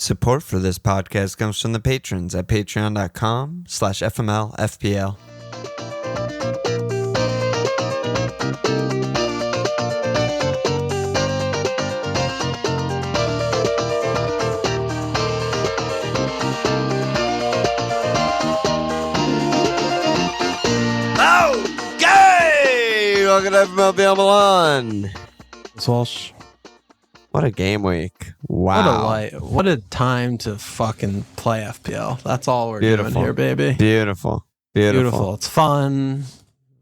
Support for this podcast comes from the patrons at patreon.com/FMLFPL. Okay! Welcome to FMLFPL Milan. It's Walsh. What a game week. Wow. What a time to fucking play FPL. That's all we're doing here, baby. Beautiful. It's fun,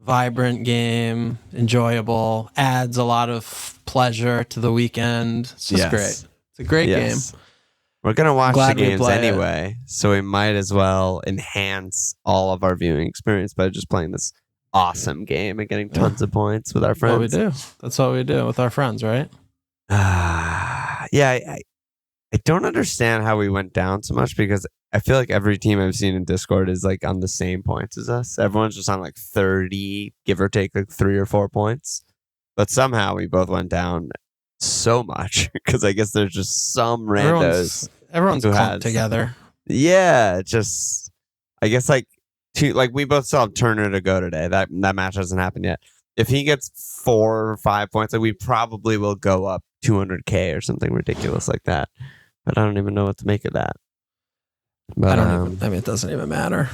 vibrant game, enjoyable, adds a lot of pleasure to the weekend. It's just great. It's a great game. We're going to watch the games anyway, so we might as well enhance all of our viewing experience by just playing this awesome game and getting tons of points with our friends. That's what we do with our friends, right? I don't understand how we went down so much because I feel like every team I've seen in Discord is like on the same points as us. Everyone's just on like 30, give or take like 3 or 4 points. But somehow we both went down so much because I guess there's just some randos. Everyone's clumped together. Yeah, just I guess like we both still have Turner to go today. That match hasn't happened yet. If he gets 4 or 5 points, like we probably will go up 200k or something ridiculous like that. But I don't even know what to make of that. But it doesn't even matter.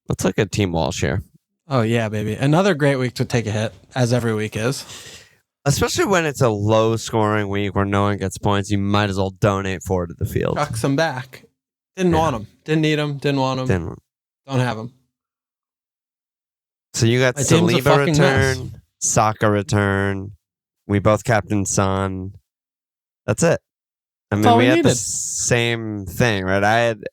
Let's look at Team Walsh here. Oh yeah, baby. Another great week to take a hit, as every week is. Especially when it's a low scoring week where no one gets points, you might as well donate 4 to the field. Chuck some back. Didn't want them. Didn't need them. Didn't want them. Don't have them. So you got Saliba return, Saka return. We both captain Son. That's it. I mean, we had the same thing, right? I had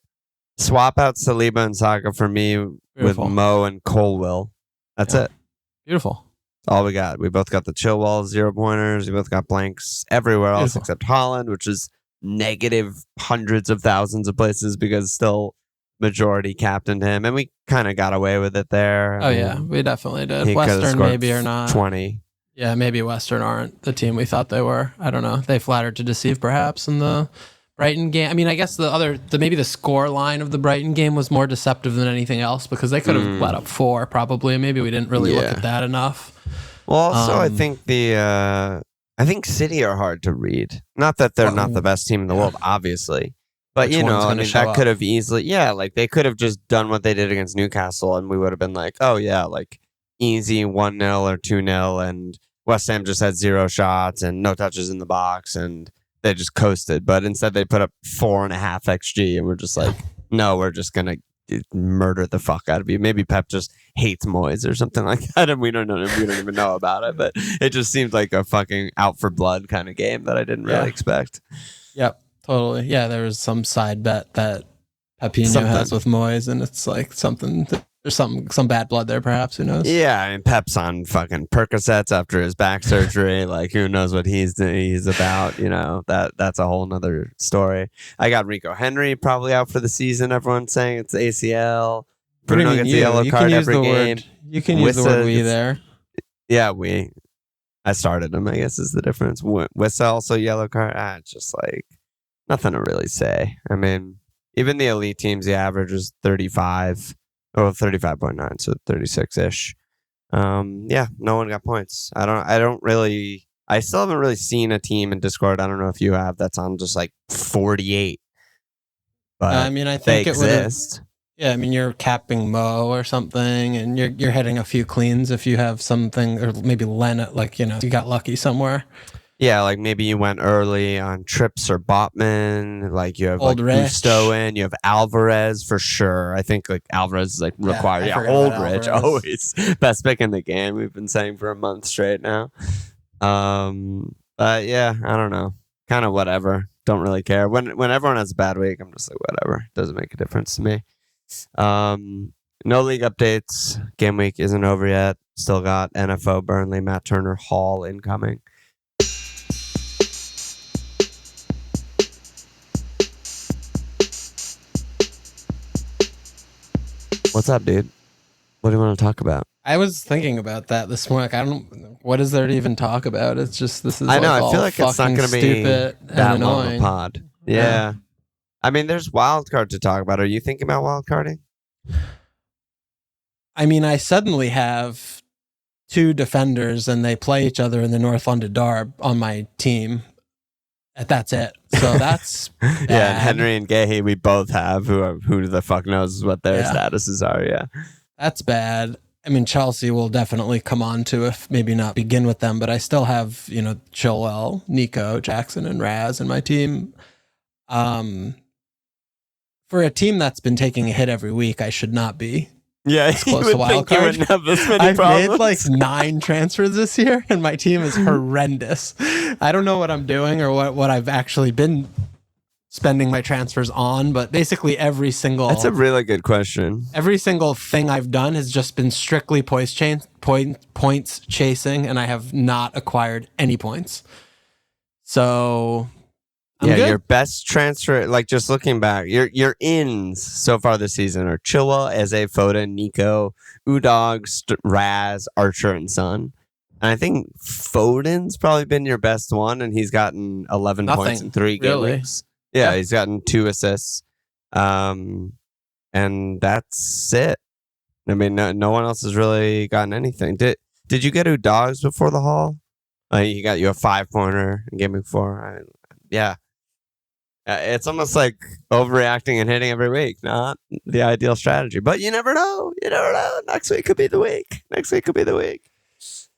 swap out Saliba and Saka for me with Mo and Colwill. That's it. Beautiful. That's all we got. We both got the Chilwell 0 pointers. We both got blanks everywhere else except Holland, which is negative hundreds of thousands of places because still majority captained him, and we kind of got away with it there. Yeah, we definitely did. Western maybe or not. 20. Yeah, maybe Western aren't the team we thought they were. I don't know. They flattered to deceive perhaps in the Brighton game. I mean, I guess maybe the score line of the Brighton game was more deceptive than anything else because they could have let up 4 probably. Maybe we didn't really look at that enough. Well, also I think I think City are hard to read. Not that they're not the best team in the world, obviously. But, that could have easily, they could have just done what they did against Newcastle and we would have been like, oh, yeah, like easy 1-0 or 2-0 and West Ham just had 0 shots and no touches in the box and they just coasted. But instead they put up 4.5 XG and we're just like, no, we're just going to murder the fuck out of you. Maybe Pep just hates Moyes or something like that and we don't even know about it. But it just seemed like a fucking out for blood kind of game that I didn't really expect. Yep. Totally. Yeah, there was some side bet that Pepino has with Moyes, and it's like there's some bad blood there, perhaps. Who knows? Yeah, I mean, Pep's on fucking Percocets after his back surgery. Like, who knows what he's about? That's a whole nother story. I got Rico Henry probably out for the season. Everyone's saying it's ACL. Bruno gets a yellow card every game. You can use the word "we" there. Yeah, we. I started him, I guess, is the difference. Wissa also yellow card. It's just like nothing to really say. I mean, even the elite teams, the average is 35 or 35.9, so 36-ish. No one got points. I still haven't really seen a team in Discord. I don't know if you have that's on just like 48. But I mean, I think they exist. Yeah, I mean, you're capping Mo or something, and you're hitting a few cleans if you have something, or maybe Len, you got lucky somewhere. Yeah, like maybe you went early on Trips or Botman. Like you have Old Gusto in. You have Alvarez for sure. I think like Alvarez is like required. Yeah, Oldrich always best pick in the game. We've been saying for a month straight now. But yeah, I don't know. Kind of whatever. Don't really care. When everyone has a bad week, I'm just like whatever. Doesn't make a difference to me. No league updates. Game week isn't over yet. Still got NFO, Burnley, Matt Turner, Hall incoming. What's up, dude? What do you want to talk about? I was thinking about that this morning. What is there to even talk about? It's just, this is I know, I feel like it's not going to be stupid that and long annoying. a pod. Yeah. I mean, there's Wildcard to talk about. Are you thinking about wildcarding? I mean, I suddenly have 2 defenders and they play each other in the North London Derby on my team. That's it. So that's yeah. And Henry and Gahey, we both have. Who the fuck knows what their statuses are? Yeah, that's bad. I mean, Chelsea will definitely come on to if maybe not begin with them, but I still have Chilwell, Nico, Jackson, and Raz in my team. For a team that's been taking a hit every week, I should not be. Yeah, close to wild card. I've made like 9 transfers this year, and my team is horrendous. I don't know what I'm doing or what I've actually been spending my transfers on, but basically every single. That's a really good question. Every single thing I've done has just been strictly points chasing, and I have not acquired any points. So. I'm good. Your best transfer, like just looking back, your ins so far this season are Chilwell, Eze, Foden, Nico, Udog, Raz, Archer, and Son. And I think Foden's probably been your best one, and he's gotten 11 points in 3 game weeks. Yeah, he's gotten 2 assists. And that's it. I mean, no one else has really gotten anything. Did you get Udog's before the haul? He got you a 5-pointer in game week 4. Yeah. It's almost like overreacting and hitting every week. Not the ideal strategy, but you never know. Next week could be the week.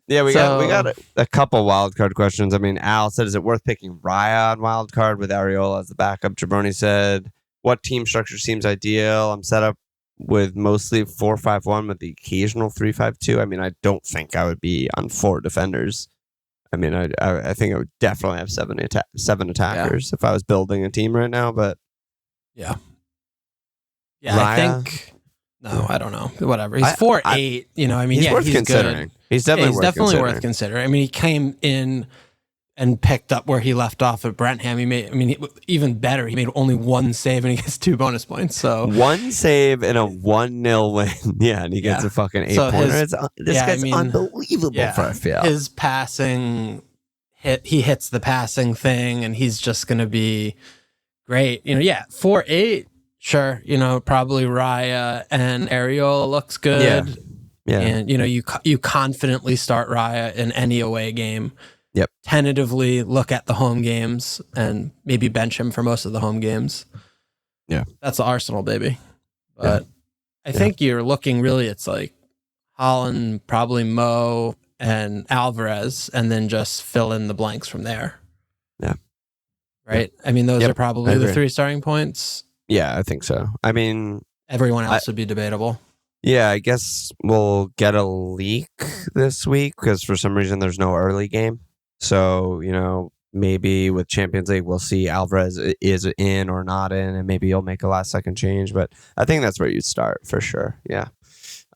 Yeah, we got a couple wildcard questions. I mean, Al said, is it worth picking Raya on wildcard with Areola as the backup? Jabroni said, what team structure seems ideal? I'm set up with mostly 4-5-1 with the occasional 3-5-2. I mean, I don't think I would be on 4 defenders. I mean, I think I would definitely have 7 attackers if I was building a team right now, but... Yeah, Raya, I think... No, I don't know. Whatever. He's 4'8". I mean, he's worth considering. Good. He's definitely worth considering. I mean, he came in and picked up where he left off at Brentham. Even better, he made only 1 save and he gets 2 bonus points. So 1 save and a 1-0 win. Yeah, and he gets a fucking 8-pointer. This guy's unbelievable for FPL. His passing he hits the passing thing, and he's just going to be great. 4'8". Sure, probably Raya and Areola looks good. Yeah. And you confidently start Raya in any away game. Yep. Tentatively look at the home games and maybe bench him for most of the home games. Yeah. That's the Arsenal, baby. But I think you're looking really, it's like Holland, probably Mo, and Alvarez, and then just fill in the blanks from there. Yeah. Right? I mean, those are probably the 3 starting points. Yeah, I think so. I mean... Everyone else would be debatable. Yeah, I guess we'll get a leak this week because for some reason there's no early game. So, maybe with Champions League, we'll see Alvarez is in or not in, and maybe he'll make a last-second change. But I think that's where you'd start for sure. Yeah.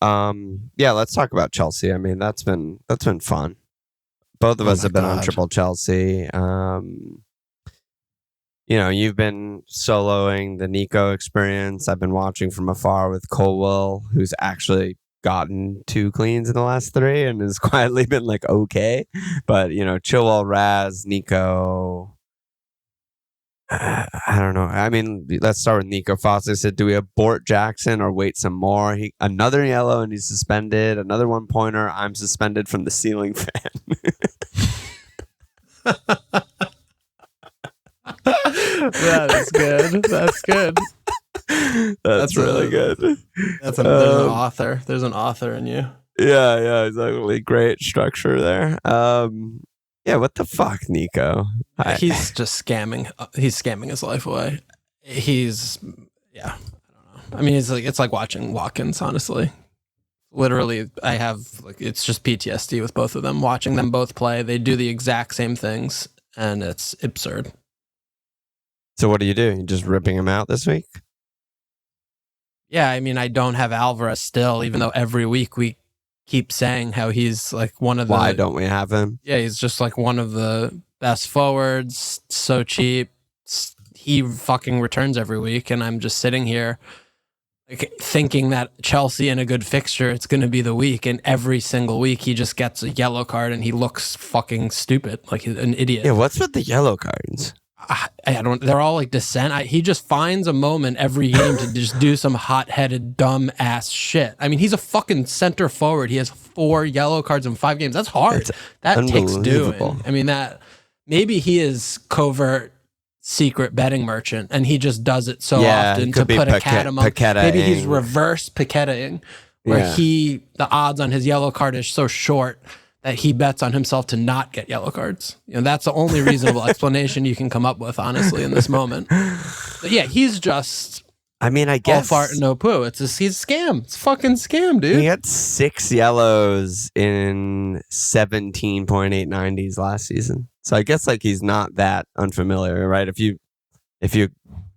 Let's talk about Chelsea. I mean, that's been fun. Both of us have been on Triple Chelsea. You've been soloing the Nico experience. I've been watching from afar with Colwell, who's actually gotten 2 cleans in the last 3 and has quietly been like okay. But Chilwell, Raz, Nico. I don't know. I mean, let's start with Nico. Foster said, "Do we abort Jackson or wait some more?" Another yellow and he's suspended. Another 1-pointer. I'm suspended from the ceiling fan. That is good. That's good. That's really good. There's an author. There's an author in you. Yeah, exactly. Great structure there. What the fuck, Nico? He's just scamming. He's scamming his life away. I don't know. I mean, it's like watching Watkins, honestly. Literally, I have it's just PTSD with both of them. Watching them both play, they do the exact same things, and it's absurd. So what do? You just ripping him out this week? Yeah, I mean, I don't have Alvarez still, even though every week we keep saying how he's like one of the... Why don't we have him? Yeah, he's just like one of the best forwards, so cheap. He fucking returns every week, and I'm just sitting here like thinking that Chelsea in a good fixture, it's going to be the week, and every single week he just gets a yellow card and he looks fucking stupid, like he's an idiot. Yeah, what's with the yellow cards? I don't. They're all like dissent. He just finds a moment every game to just do some hot-headed, dumb ass shit. I mean, he's a fucking center forward. He has 4 yellow cards in 5 games. That's hard. That takes doing. I mean, that maybe he is covert secret betting merchant, and he just does it so often to put a cat among. Maybe he's reverse Paquetaing, where the odds on his yellow card is so short that he bets on himself to not get yellow cards. That's the only reasonable explanation you can come up with, honestly, in this moment. But yeah, he's just. I mean, I guess all fart and no poo. He's a scam. It's a fucking scam, dude. He had 6 yellows in 17.890s last season. So I guess like he's not that unfamiliar, right? If you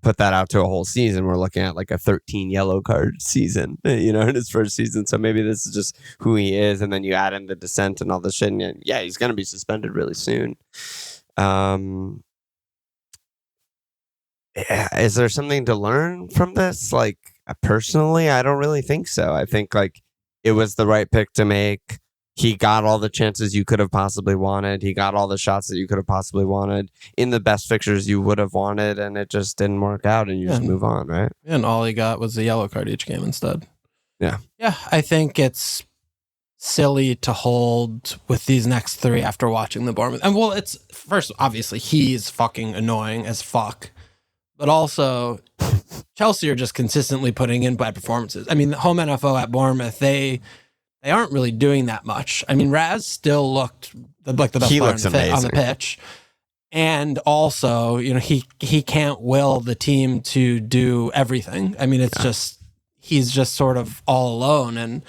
put that out to a whole season, we're looking at like a 13 yellow card season, in his first season. So maybe this is just who he is. And then you add in the dissent and all this shit. And yeah, he's going to be suspended really soon. Is there something to learn from this? Like, personally, I don't really think so. I think like it was the right pick to make. He got all the chances you could have possibly wanted. He got all the shots that you could have possibly wanted in the best fixtures you would have wanted, and it just didn't work out, and you just move on, right? And all he got was a yellow card each game instead. Yeah. Yeah, I think it's silly to hold with these next 3 after watching the Bournemouth. And well, it's first, obviously, he's fucking annoying as fuck. But also, Chelsea are just consistently putting in bad performances. I mean, the home NFO at Bournemouth, they aren't really doing that much. I mean, Raz still looked like the best player on the pitch. And also, he can't will the team to do everything. I mean, it's just, he's just sort of all alone, and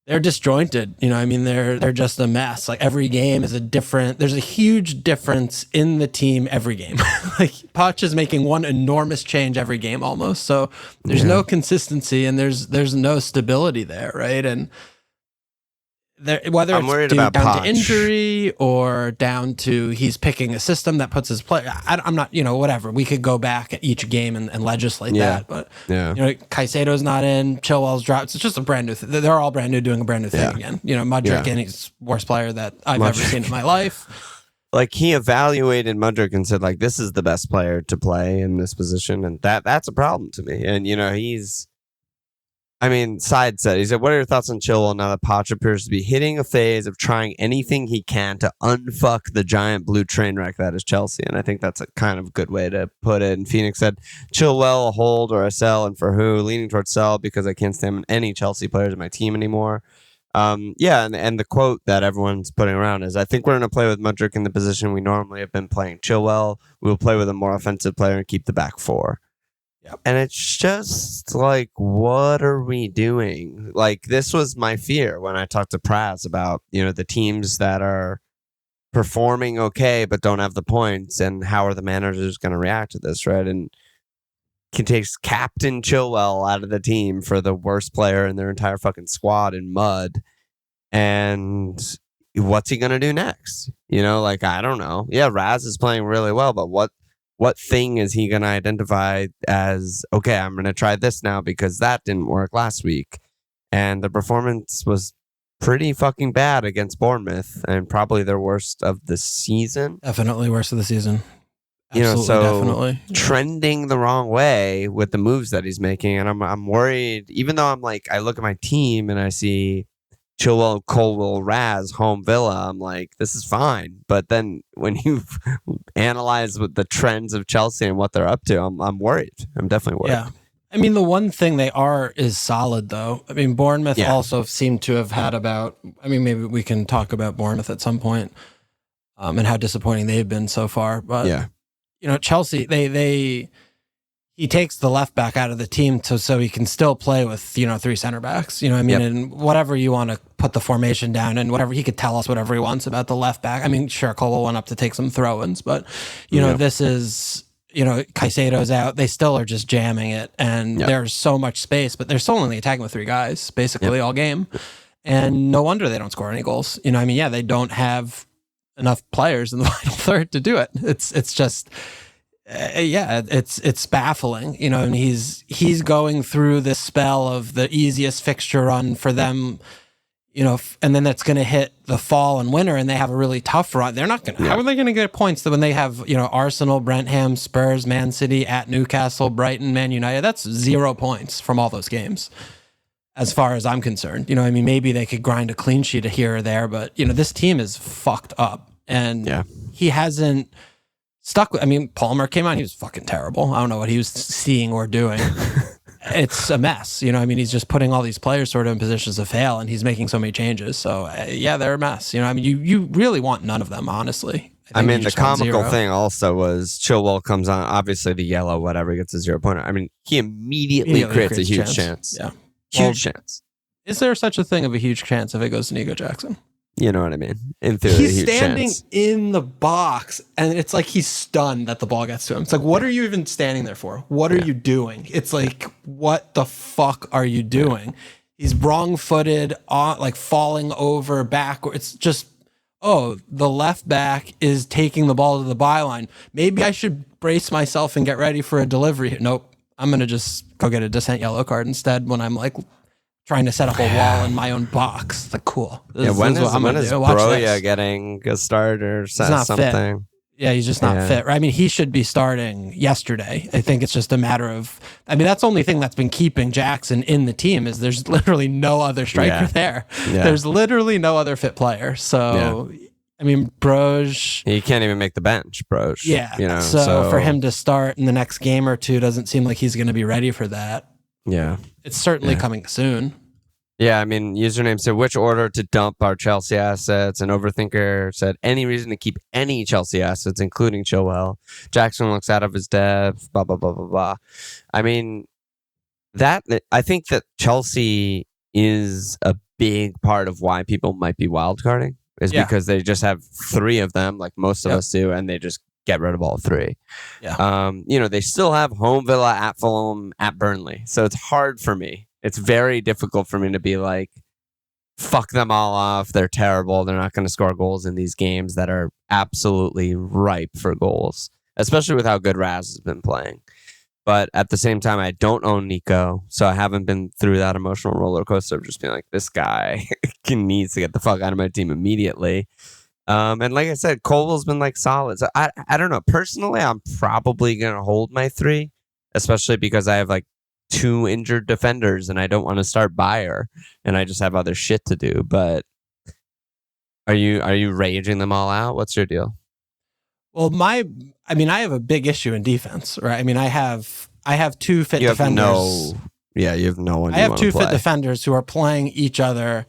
they're disjointed. I mean, they're just a mess. Like every game is there's a huge difference in the team every game. Like Poch is making one enormous change every game almost. So there's no consistency, and there's no stability there, right? And whether it's down to injury or down to he's picking a system that puts his play. I'm not, whatever. We could go back at each game and legislate that. But, Caicedo's not in. Chilwell's dropped. It's just a brand new they're all brand new doing a brand new thing again. Mudryk, and he's the worst player that I've ever seen in my life. Like he evaluated Mudryk and said, like, this is the best player to play in this position. And that's a problem to me. And, Side said, he said, what are your thoughts on Chilwell now that Poch appears to be hitting a phase of trying anything he can to unfuck the giant blue train wreck that is Chelsea? And I think that's a kind of good way to put it. And Phoenix said, Chilwell, a hold or a sell, and for who? Leaning towards sell because I can't stand any Chelsea players in my team anymore. And the quote that everyone's putting around is, I think we're going to play with Mudryk in the position we normally have been playing Chilwell. We'll play with a more offensive player and keep the back 4. And it's just like, what are we doing? Like, this was my fear when I talked to Praz about, the teams that are performing okay but don't have the points, and how are the managers going to react to this, right? And he takes Captain Chilwell out of the team for the worst player in their entire fucking squad in mud. And what's he going to do next? I don't know. Yeah, Raz is playing really well, but what thing is he going to identify as, okay, I'm going to try this now because that didn't work last week? And the performance was pretty fucking bad against Bournemouth, and probably their worst of the season. Definitely worst of the season. Definitely. Trending the wrong way with the moves that he's making. And I'm worried, even though I look at my team and I see Chilwell, Colwell, Raz, home Villa, I'm like, this is fine. But then when you analyze with the trends of Chelsea and what they're up to, I'm worried. I'm definitely worried. Yeah. I mean, the one thing they are is solid, though. I mean, Bournemouth also seem to have had maybe we can talk about Bournemouth at some point, and how disappointing they've been so far. But, Chelsea, he takes the left back out of the team so he can still play with, 3 center backs, and whatever you want to put the formation down, and whatever he could tell us whatever he wants about the left back. I mean, sure, Cole went up to take some throw-ins, but, this is, Caicedo's out. They still are just jamming it, and there's so much space, but they're still only attacking with 3 guys basically all game. And no wonder they don't score any goals. They don't have enough players in the final third to do it. It's just... it's baffling, and he's going through this spell of the easiest fixture run for them, and then that's going to hit the fall and winter and they have a really tough run. They're not going to, how are they going to get points when they have, Arsenal, Brentford, Spurs, Man City, at Newcastle, Brighton, Man United? That's 0 points from all those games, as far as I'm concerned. Maybe they could grind a clean sheet here or there, but, this team is fucked up. And he hasn't stuck with, Palmer came on, he was fucking terrible. I don't know what he was seeing or doing. It's a mess, he's just putting all these players sort of in positions to fail, and he's making so many changes. So they're a mess. You really want none of them, honestly. The comical thing also was Chilwell comes on, obviously the yellow, whatever, gets a 0 pointer. He immediately creates a huge chance. Yeah. Huge chance. Is there such a thing of a huge chance if it goes to Nico Jackson? You know what I mean? In theory, he's standing in the box, and it's like he's stunned that the ball gets to him. It's like, what are you even standing there for? What are you doing? It's like, what the fuck are you doing? He's wrong-footed, falling over backward. It's just, the left back is taking the ball to the byline. Maybe I should brace myself and get ready for a delivery. Nope. I'm going to just go get a descent yellow card instead when I'm trying to set up a wall in my own box. It's like, cool. When is Broya getting a start or something? Fit. Yeah, he's just not fit. Right? He should be starting yesterday. I think it's just a matter of, that's the only thing that's been keeping Jackson in the team is there's literally no other striker there. Yeah. There's literally no other fit player. So, Broj. He can't even make the bench, Broj. Yeah. So for him to start in the next game or two doesn't seem like he's going to be ready for that. Yeah. It's certainly coming soon. Yeah, username said, which order to dump our Chelsea assets? And Overthinker said, any reason to keep any Chelsea assets, including Chilwell. Jackson looks out of his depth, blah, blah, blah, blah, blah. I think that Chelsea is a big part of why people might be wildcarding, is because they just have 3 of them, like most of us do, and they just get rid of all 3. Yeah. They still have home Villa, at Fulham, at Burnley. So it's hard for me. It's very difficult for me to be like, fuck them all off. They're terrible. They're not going to score goals in these games that are absolutely ripe for goals, especially with how good Raz has been playing. But at the same time, I don't own Nico, so I haven't been through that emotional roller coaster of just being like, this guy needs to get the fuck out of my team immediately. And like I said, Colwell's been solid. So I don't know. Personally, I'm probably going to hold my 3, especially because I have 2 injured defenders and I don't want to start Bayer and I just have other shit to do. But are you raging them all out? What's your deal? Well, I have a big issue in defense, right? I have 2 fit defenders. You have no one. I have 2 fit defenders who are playing each other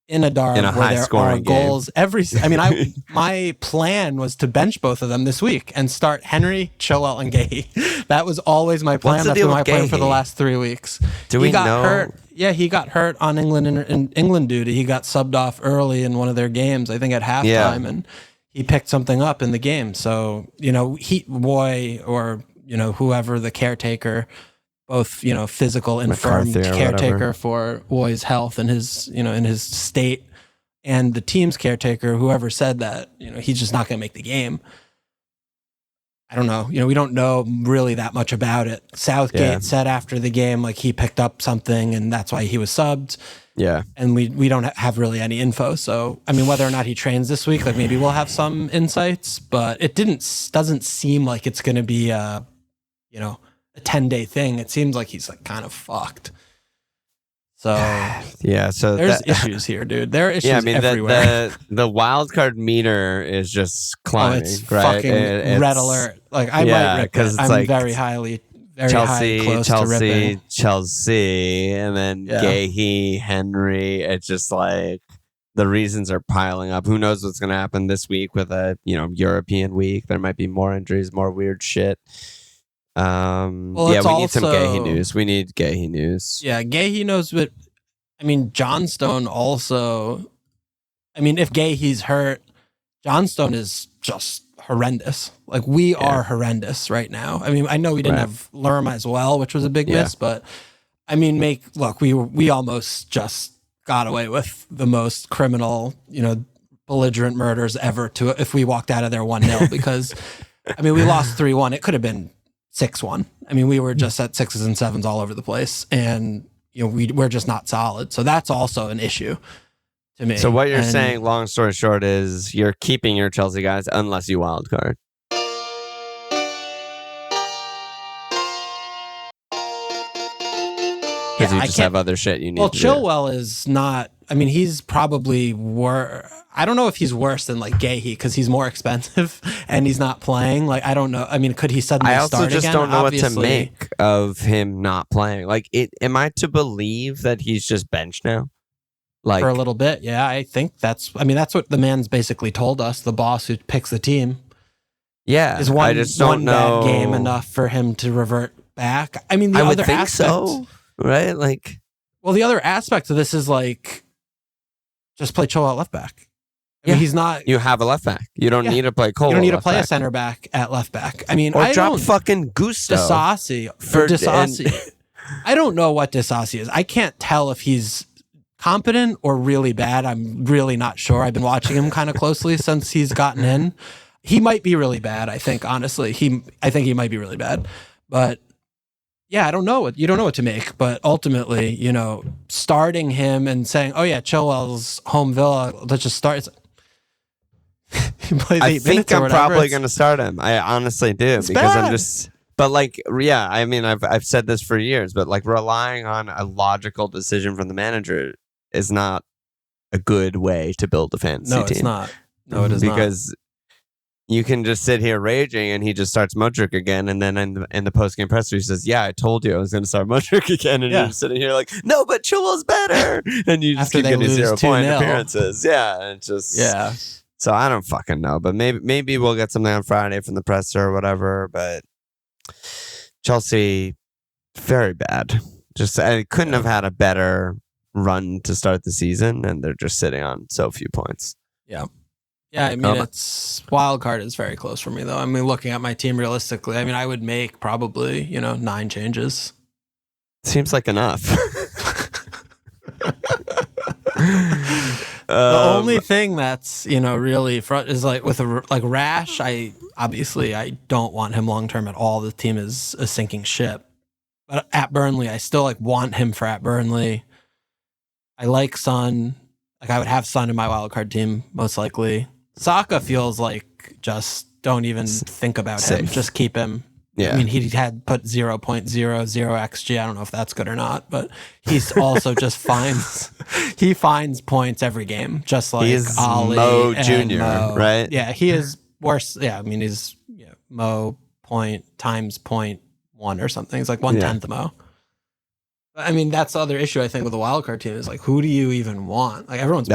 in a where there are goals game. My plan was to bench both of them this week and start Henry, Chilwell, and Gahey. That was always my plan. That's been my plan for the last 3 weeks. He got hurt. Yeah, he got hurt on England duty. He got subbed off early in one of their games, I think at halftime, and he picked something up in the game. So, Roy or, whoever the caretaker, both, physical infirmed caretaker for Roy's health and his, in his state, and the team's caretaker, whoever said that, he's just not going to make the game. I don't know. We don't know really that much about it. Southgate said after the game, he picked up something and that's why he was subbed. Yeah. And we don't have really any info. So, whether or not he trains this week, maybe we'll have some insights, but it doesn't seem like it's going to be, a 10-day thing. It seems like he's kind of fucked. So so there's issues here, dude. There are issues everywhere. The wild card meter is just climbing. It's right? fucking red alert. I might rip it. I'm very close to ripping. Chelsea, and then Gahey, Henry. It's just the reasons are piling up. Who knows what's going to happen this week with a European week? There might be more injuries, more weird shit. We need some Gahey news. We need Gahey news. Yeah, Gahey knows, but Johnstone also. If Gahey's hurt, Johnstone is just horrendous. We are horrendous right now. I know we didn't have Lerma as well, which was a big miss, but we almost just got away with the most criminal, belligerent murders ever if we walked out of there 1-0 because we lost 3-1. It could have been 6-1. We were just at 6s and 7s all over the place, and we're just not solid. So that's also an issue. to me. So what you're saying, long story short, is you're keeping your Chelsea guys unless you wildcard. Because you just have other shit you need to do. Well, Chilwell is not... I mean, he's probably I don't know if he's worse than like Gahey because he's more expensive and he's not playing. Like, I don't know. I mean, could he suddenly start again? I also just don't know what to make of him not playing. Like, am I to believe that he's just benched now? Like, for a little bit, yeah. I think that's what the man's basically told us, the boss who picks the team. Yeah, is one bad game enough for him to revert back? I mean, I would think so, right? Like, well, the other aspect of this is like, just play Chilwell at left back. I mean, he's not. You have a left back. You don't need to play Cole. You don't need to play a center back at left back. I mean, or drop fucking Gusto. Disasi. I don't know what Disasi is. I can't tell if he's competent or really bad. I'm really not sure. I've been watching him kind of closely since he's gotten in. He might be really bad. I think honestly, I think he might be really bad. But yeah, I don't know you don't know what to make. But ultimately, you know, starting him and saying, "Oh yeah, Chilwell's home Villa. Let's just start." I think I'm probably going to start him. I honestly do because bad. I'm just. But like, yeah, I mean, I've said this for years, but like relying on a logical decision from the manager is not a good way to build a fantasy team. No, it's not. No, it is not. Because you can just sit here raging and he just starts Modric again. And then in the post-game presser, he says, yeah, I told you I was going to start Modric again. And you're just sitting here like, no, but Chilwell's better. And you just keep getting 0-point appearances. Yeah. And it's just... Yeah. So I don't fucking know. But maybe we'll get something on Friday from the presser or whatever. But Chelsea, very bad. Just I couldn't have had a better run to start the season. And they're just sitting on so few points. Yeah. Yeah, I mean, it's Wildcard is very close for me, though. I mean, looking at my team realistically, I mean, I would make probably, 9 changes. Seems like enough. The only thing that's, really is like with Rash, I don't want him long term at all. The team is a sinking ship. But at Burnley, I still want him for at Burnley. I like Son. Like I would have Son in my wildcard team, most likely. Saka feels like just don't even think about him. Just keep him. Yeah. I mean, he had put 0.00 XG. I don't know if that's good or not, but he's also just he finds points every game, just like he's Ali Mo and Jr., Mo. right? Yeah, he is worse. Yeah, I mean, he's Mo point times 0.1 or something. It's like 1/10 Mo. I mean, that's the other issue I think with the wildcard team is like, who do you even want? Like everyone's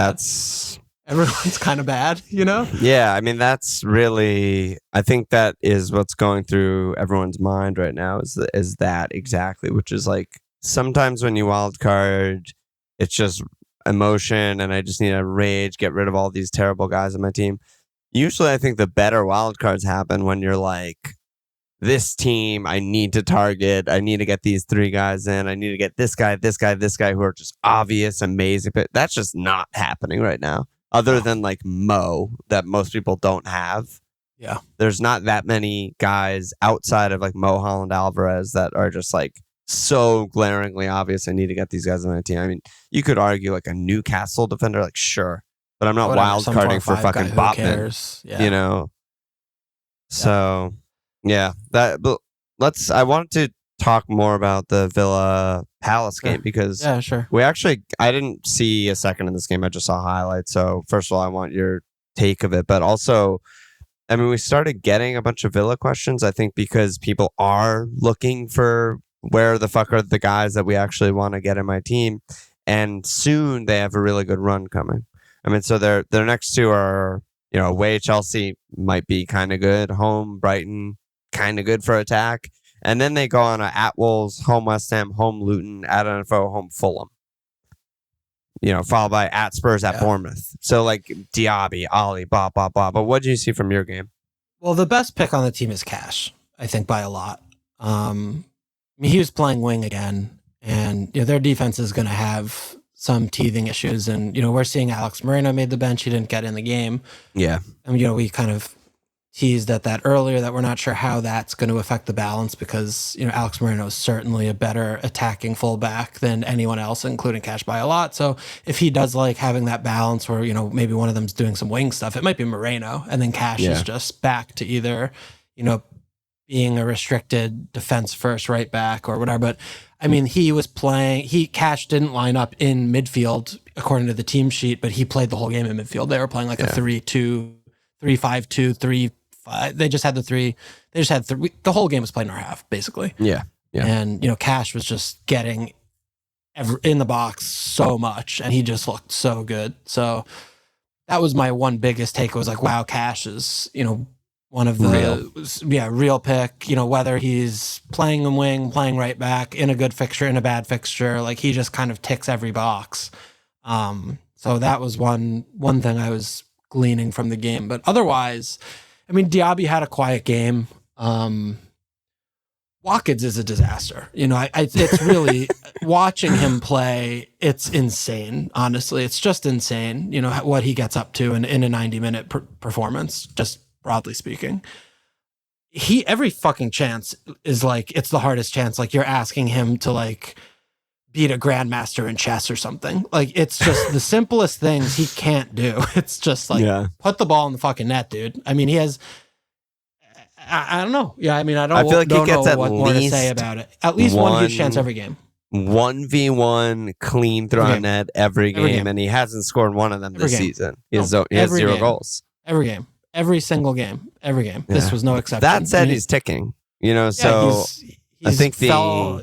kind of bad, Yeah, I mean, that's really, I think that is what's going through everyone's mind right now is that exactly, which is like sometimes when you wildcard, it's just emotion and I just need to rage, get rid of all these terrible guys on my team. Usually I think the better wildcards happen when you're like, this team, I need to target. I need to get these 3 guys in. I need to get this guy, who are just obvious, amazing. But that's just not happening right now. Other than like Mo, that most people don't have. Yeah. There's not that many guys outside of like Mo, Holland, Alvarez that are just like so glaringly obvious. I need to get these guys on my team. I mean, you could argue like a Newcastle defender, like sure. But I'm not wildcarding for fucking Botman. Yeah. So... Yeah, but I wanted to talk more about the Villa Palace game because sure. I didn't see a second in this game. I just saw highlights. So first of all, I want your take of it, but also, I mean, we started getting a bunch of Villa questions, I think, because people are looking for where the fuck are the guys that we actually want to get in my team. And soon they have a really good run coming. I mean, so their next 2 are, away Chelsea might be kind of good, home Brighton, kind of good for attack. And then they go on at Wolves, home West Ham, home Luton, at NFO, home Fulham. Followed by at Spurs, at Bournemouth. So like Diaby, Ali, blah, blah, blah. But what did you see from your game? Well, the best pick on the team is Cash, I think, by a lot. I mean, he was playing wing again, and their defense is going to have some teething issues. And, we're seeing Alex Moreno made the bench. He didn't get in the game. Yeah. And, we kind of teased at that earlier, that we're not sure how that's going to affect the balance because, Alex Moreno is certainly a better attacking fullback than anyone else, including Cash by a lot. So if he does like having that balance where, maybe one of them's doing some wing stuff, it might be Moreno, and then Cash is just back to either, being a restricted defense first right back or whatever. But I mean, Cash didn't line up in midfield according to the team sheet, but he played the whole game in midfield. They were playing like a 3-2, 3-5-2, 3-5. They just had the whole game was played in our half, basically. Yeah. And, Cash was just getting in the box so much, and he just looked so good. So that was my one biggest take. It was like, wow, Cash is, one of the real pick, whether he's playing in wing, playing right back, in a good fixture, in a bad fixture, like he just kind of ticks every box. So that was one thing I was gleaning from the game. But otherwise, I mean, Diaby had a quiet game. Watkins is a disaster. It's really watching him play. It's insane. Honestly, it's just insane. What he gets up to in a 90-minute performance, just broadly speaking. Every fucking chance is like, it's the hardest chance. Like you're asking him to like beat a grandmaster in chess or something. Like it's just the simplest things he can't do. It's just like, put the ball in the fucking net, dude. I mean, he has, I don't know. Yeah, I mean, I feel like he gets know what more to say about it. At least one huge chance every game. 1v1 clean throw on net every game, and he hasn't scored one of them this season. He has 0 goals. Every game. Every single game. Every game. Yeah. This was no exception. That said, he's ticking. So I think Go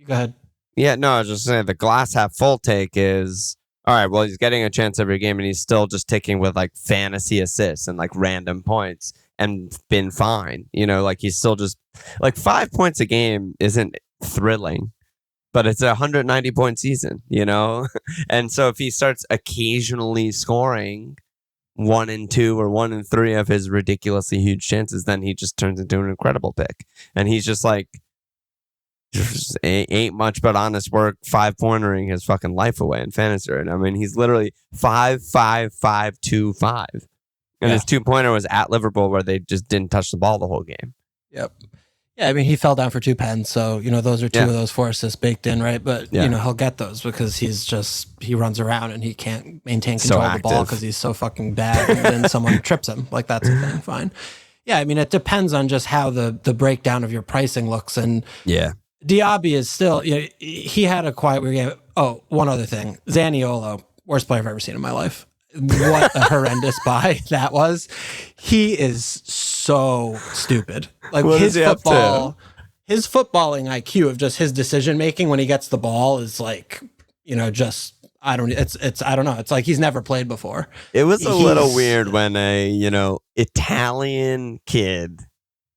ahead. Yeah, no, I was just saying the glass half full take is, all right, well, he's getting a chance every game, and he's still just ticking with like fantasy assists and like random points and been fine. Like he's still just like 5 points a game isn't thrilling, but it's a 190-point season, And so if he starts occasionally scoring 1 and 2 or 1 and 3 of his ridiculously huge chances, then he just turns into an incredible pick. And he's just like, just ain't much but honest work, 5-pointering his fucking life away in fantasy. And I mean, he's literally 5-5-5-2-5. And his 2-pointer was at Liverpool, where they just didn't touch the ball the whole game. Yep. Yeah, I mean, he fell down for 2 pens, so, those are 2 of those 4 assists baked in, right? But, he'll get those because he runs around and he can't maintain control of the ball because he's so fucking bad, and then someone trips him. Like, that's a thing, fine. Yeah, I mean, it depends on just how the breakdown of your pricing looks. And Diaby is still, he had a quiet weird game. Oh, one other thing. Zaniolo, worst player I've ever seen in my life. What a horrendous buy that was. He is so stupid. Like his footballing IQ of just his decision making when he gets the ball is like, just I don't know. It's like he's never played before. It was a little weird when a Italian kid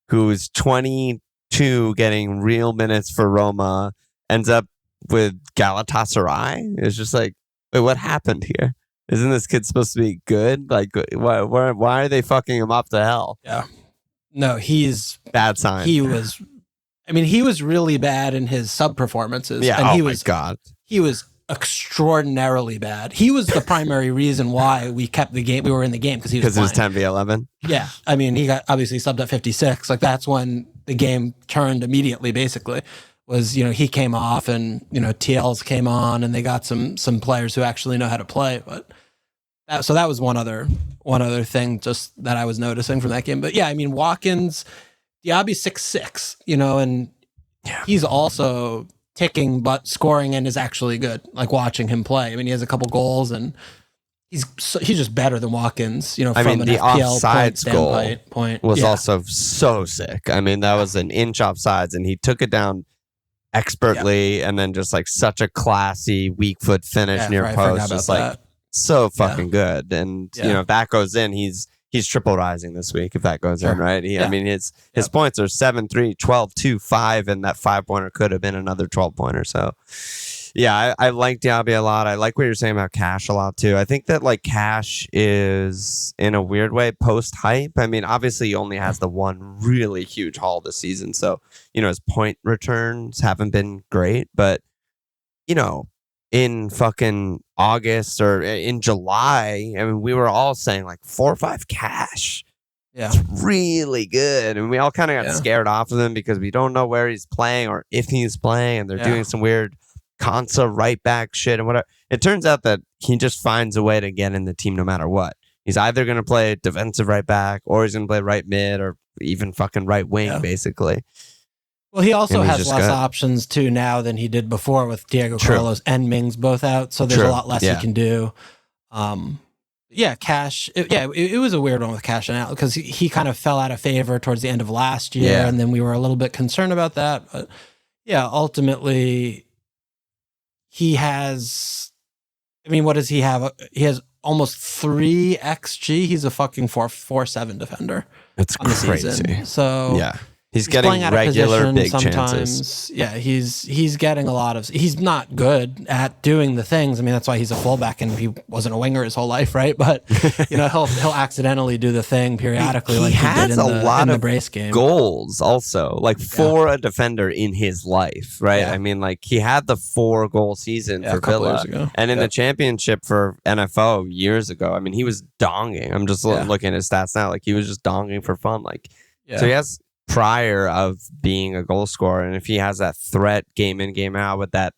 who's 22 getting real minutes for Roma ends up with Galatasaray. It's just like, wait, what happened here? Isn't this kid supposed to be good? Like, why are they fucking him up to hell? Yeah. No, he's bad sign. He was really bad in his sub performances. Yeah. And my God. He was extraordinarily bad. He was the primary reason why we kept the game. We were in the game because it was 10v11. Yeah. I mean, he got obviously subbed at 56. Like that's when the game turned immediately, basically. Was, he came off and, TLs came on and they got some players who actually know how to play. But so that was one other thing just that I was noticing from that game. But yeah, I mean, Watkins, Diaby's 6'6", and he's also ticking, but scoring and is actually good. Like watching him play. I mean, he has a couple goals and he's just better than Watkins, from an the FPL offsides goal point. Was also so sick. I mean, that was an inch offsides and he took it down expertly and then just like such a classy weak foot finish near post, just like that. So fucking good. And if that goes in, he's triple rising this week if that goes in, right? I mean, his points are 7-3, 12-2, 5, and that 5-pointer could have been another 12-pointer. So yeah, I like Diaby a lot. I like what you're saying about Cash a lot too. I think that like Cash is in a weird way post hype. I mean, obviously he only has the one really huge haul this season. So, his point returns haven't been great, but in fucking August or in July, I mean, we were all saying like 4 or 5 Cash. Yeah. It's really good. And we all kind of got scared off of him because we don't know where he's playing or if he's playing. And they're doing some weird Konsa right back shit and whatever. It turns out that he just finds a way to get in the team no matter what. He's either going to play defensive right back or he's going to play right mid or even fucking right wing, basically. Well, he also has less options too now than he did before with Diego Carlos and Mings both out. So there's a lot less he can do. Cash. It was a weird one with Cash and out because he kind of fell out of favor towards the end of last year. And then we were a little bit concerned about that. But ultimately he has, what does he have? He has almost 3 XG. He's a fucking 4.7 defender. It's crazy. Season. So he's getting regular big sometimes. chances. Yeah, he's getting a lot of. He's not good at doing the things. That's why he's a fullback and he wasn't a winger his whole life, right? But he'll accidentally do the thing periodically. He like has he did a lot of brace game. Goals also, like for a defender in his life, right? Yeah. He had the 4-goal season for Villa, and in the championship for NFO years ago. He was donging. I'm just looking at his stats now. Like he was just donging for fun. So he has prior of being a goal scorer, and if he has that threat game in game out with that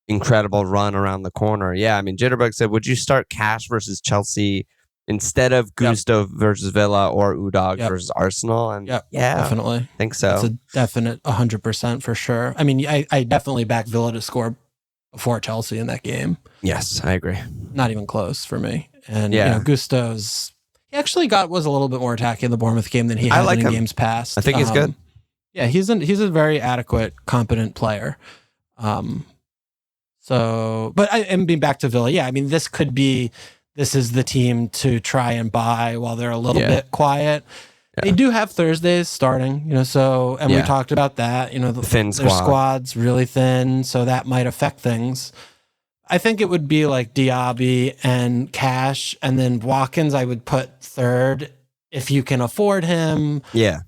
incredible run around the corner, Jitterbug said, would you start Cash versus Chelsea instead of Gusto versus Villa or Udoh versus Arsenal? And definitely, I think so. It's a definite 100% for sure. I definitely back Villa to score before Chelsea in that game. Yes, I agree. Not even close for me. And Gusto's. He actually was a little bit more attacking in the Bournemouth game than he has in games past. I think he's good. Yeah, he's a very adequate, competent player. Being back to Villa, this is the team to try and buy while they're a little bit quiet. Yeah. They do have Thursdays starting, we talked about that. Thin their squad's really thin, so that might affect things. I think it would be like Diaby and Cash, and then Watkins I would put third if you can afford him. Yeah.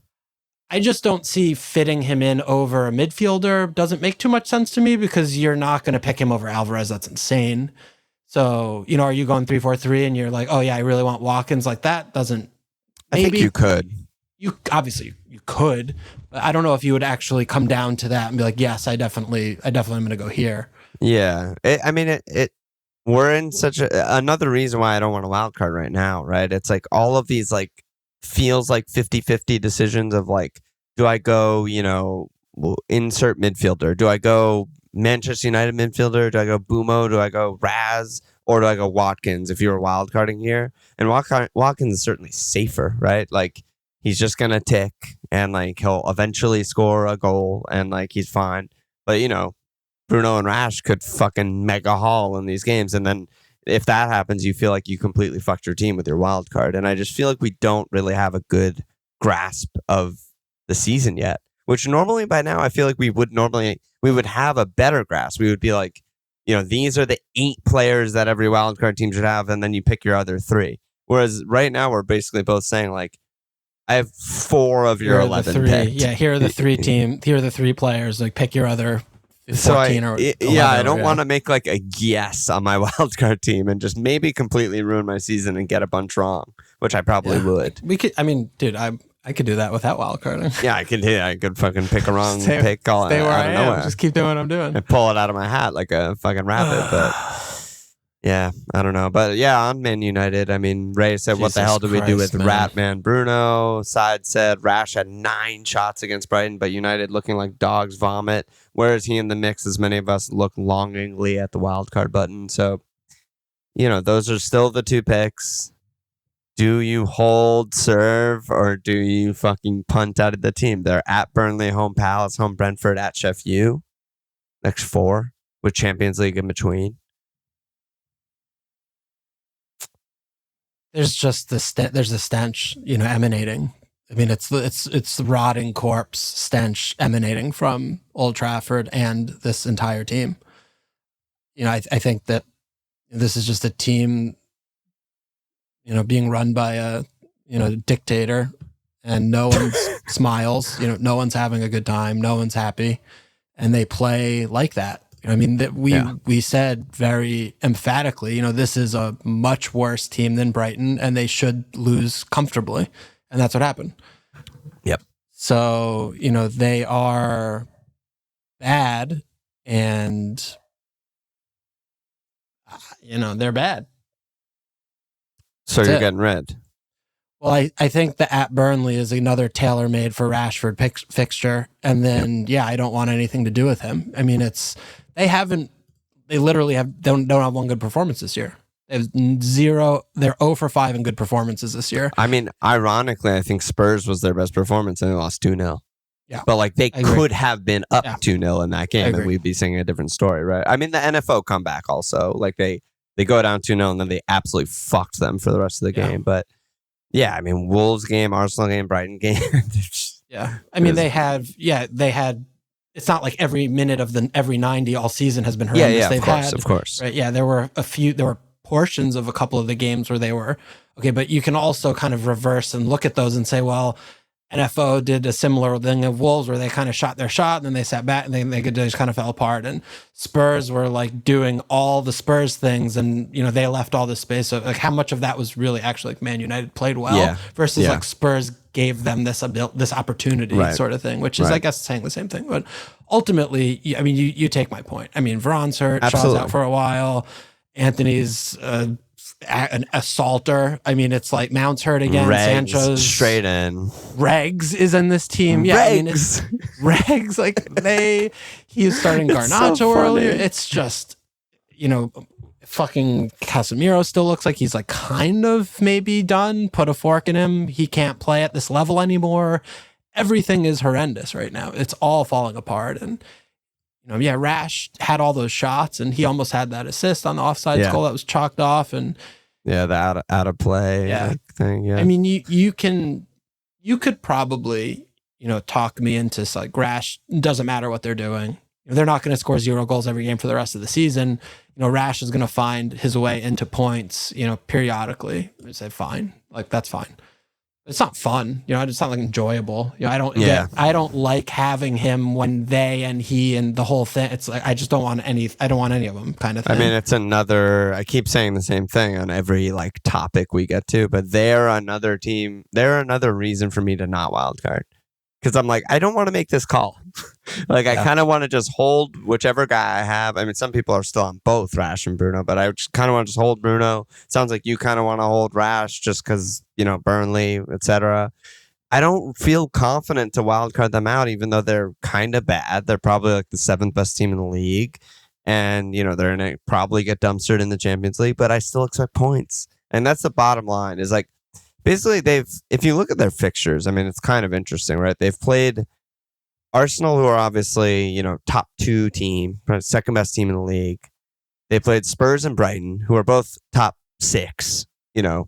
I just don't see fitting him in over a midfielder. Doesn't make too much sense to me because you're not going to pick him over Alvarez. That's insane. So, are you going 3-4-3 and you're like, oh yeah, I really want Watkins? Like that doesn't. Maybe. I think you could. You obviously you could, but I don't know if you would actually come down to that and be like, yes, I definitely am going to go here. Yeah, we're in such another reason why I don't want a wild card right now, right? It's like all of these feels like 50-50 decisions of do I go, insert midfielder? Do I go Manchester United midfielder? Do I go Bumo? Do I go Raz? Or do I go Watkins if you were wild carding here? And Watkins is certainly safer, right? He's just going to tick and he'll eventually score a goal and he's fine. But, Bruno and Rash could fucking mega haul in these games. And then if that happens, you feel like you completely fucked your team with your wild card. And I just feel like we don't really have a good grasp of the season yet, which normally by now I feel like we would have a better grasp. We would be like, these are the 8 players that every wild card team should have. And then you pick your other 3. Whereas right now we're basically both saying I have 4 of your 11 picked. Yeah, here are the 3 here are the 3 players. Pick your other 14 or 11, I don't want to make a guess on my wildcard team and just maybe completely ruin my season and get a bunch wrong, which I probably would. We could. Dude, I could do that without wildcarding. Yeah, I could. I could fucking pick a wrong pick. Call stay it where out I of am. nowhere. Just keep doing what I'm doing and pull it out of my hat like a fucking rabbit. But yeah, I don't know. But yeah, on Man United, Ray said, what the hell do we do with Ratman Bruno? Side said Rash had 9 shots against Brighton, but United looking like dogs vomit. Where is he in the mix as many of us look longingly at the wildcard button? So, those are still the 2 picks. Do you hold, serve, or do you fucking punt out of the team? They're at Burnley, home Palace, home Brentford, at Sheff U. Next 4 with Champions League in between. There's just there's a stench, emanating. It's the rotting corpse stench emanating from Old Trafford and this entire team. I think that this is just a team, being run by a, dictator, and no one smiles. No one's having a good time. No one's happy, and they play like that. We said very emphatically, this is a much worse team than Brighton, and they should lose comfortably. And that's what happened. Yep. So, they are bad and, they're bad. So you're getting red. Well, I think the at Burnley is another tailor-made for Rashford fixture. And then, I don't want anything to do with him. I mean, they literally don't have one good performance this year. They have zero. They're 0 for 5 in good performances this year. I mean, ironically, I think Spurs was their best performance and they lost 2-0. Yeah. But they could have been up 2-0 in that game and we'd be singing a different story, right? I mean, the NFO comeback also, they go down 2-0 and then they absolutely fucked them for the rest of the game. But yeah, I mean, Wolves game, Arsenal game, Brighton game. I mean, they had, it's not like every minute of every 90 all season has been horrendous. Yeah, of course. Right. Yeah, there were portions of a couple of the games where they were okay, but you can also kind of reverse and look at those and say, well, NFO did a similar thing of Wolves where they kind of shot their shot and then they sat back and they just kind of fell apart. And Spurs were doing all the Spurs things and, they left all the space. So how much of that was really actually Man United played well versus Spurs gave them this opportunity sort of thing, which is, I guess, saying the same thing. But ultimately, I mean, you take my point. I mean, Varane's hurt, Shaw's out for a while. Anthony's an assaulter. I mean, it's Mount's hurt again. Sancho's straight in. Regs is in this team. Yeah, I mean, it's Regs. He's starting Garnacho earlier. It's just, fucking Casemiro still looks like he's kind of maybe done. Put a fork in him. He can't play at this level anymore. Everything is horrendous right now. It's all falling apart. And Rash had all those shots, and he almost had that assist on the offside goal that was chalked off, and the out of play thing. Yeah, I mean, you could probably talk me into Rash. Doesn't matter what they're doing. They're not going to score 0 goals every game for the rest of the season. Rash is going to find his way into points. Periodically. I say fine, that's fine. It's not fun, it's not enjoyable. I don't like having him when they and he and the whole thing. It's I just don't want any of them kind of thing. I mean, it's I keep saying the same thing on every topic we get to, but they're another team. They're another reason for me to not wildcard. Because I'm I don't want to make this call. I kind of want to just hold whichever guy I have. I mean, some people are still on both Rash and Bruno, but I just kind of want to just hold Bruno. Sounds like you kind of want to hold Rash just because, Burnley, etc. I don't feel confident to wildcard them out, even though they're kind of bad. They're probably the 7th best team in the league. And, they're going to probably get dumpstered in the Champions League, but I still expect points. And that's the bottom line is basically, if you look at their fixtures, I mean, it's kind of interesting, right? They've played Arsenal, who are obviously, top 2 team, second best team in the league. They played Spurs and Brighton, who are both top 6,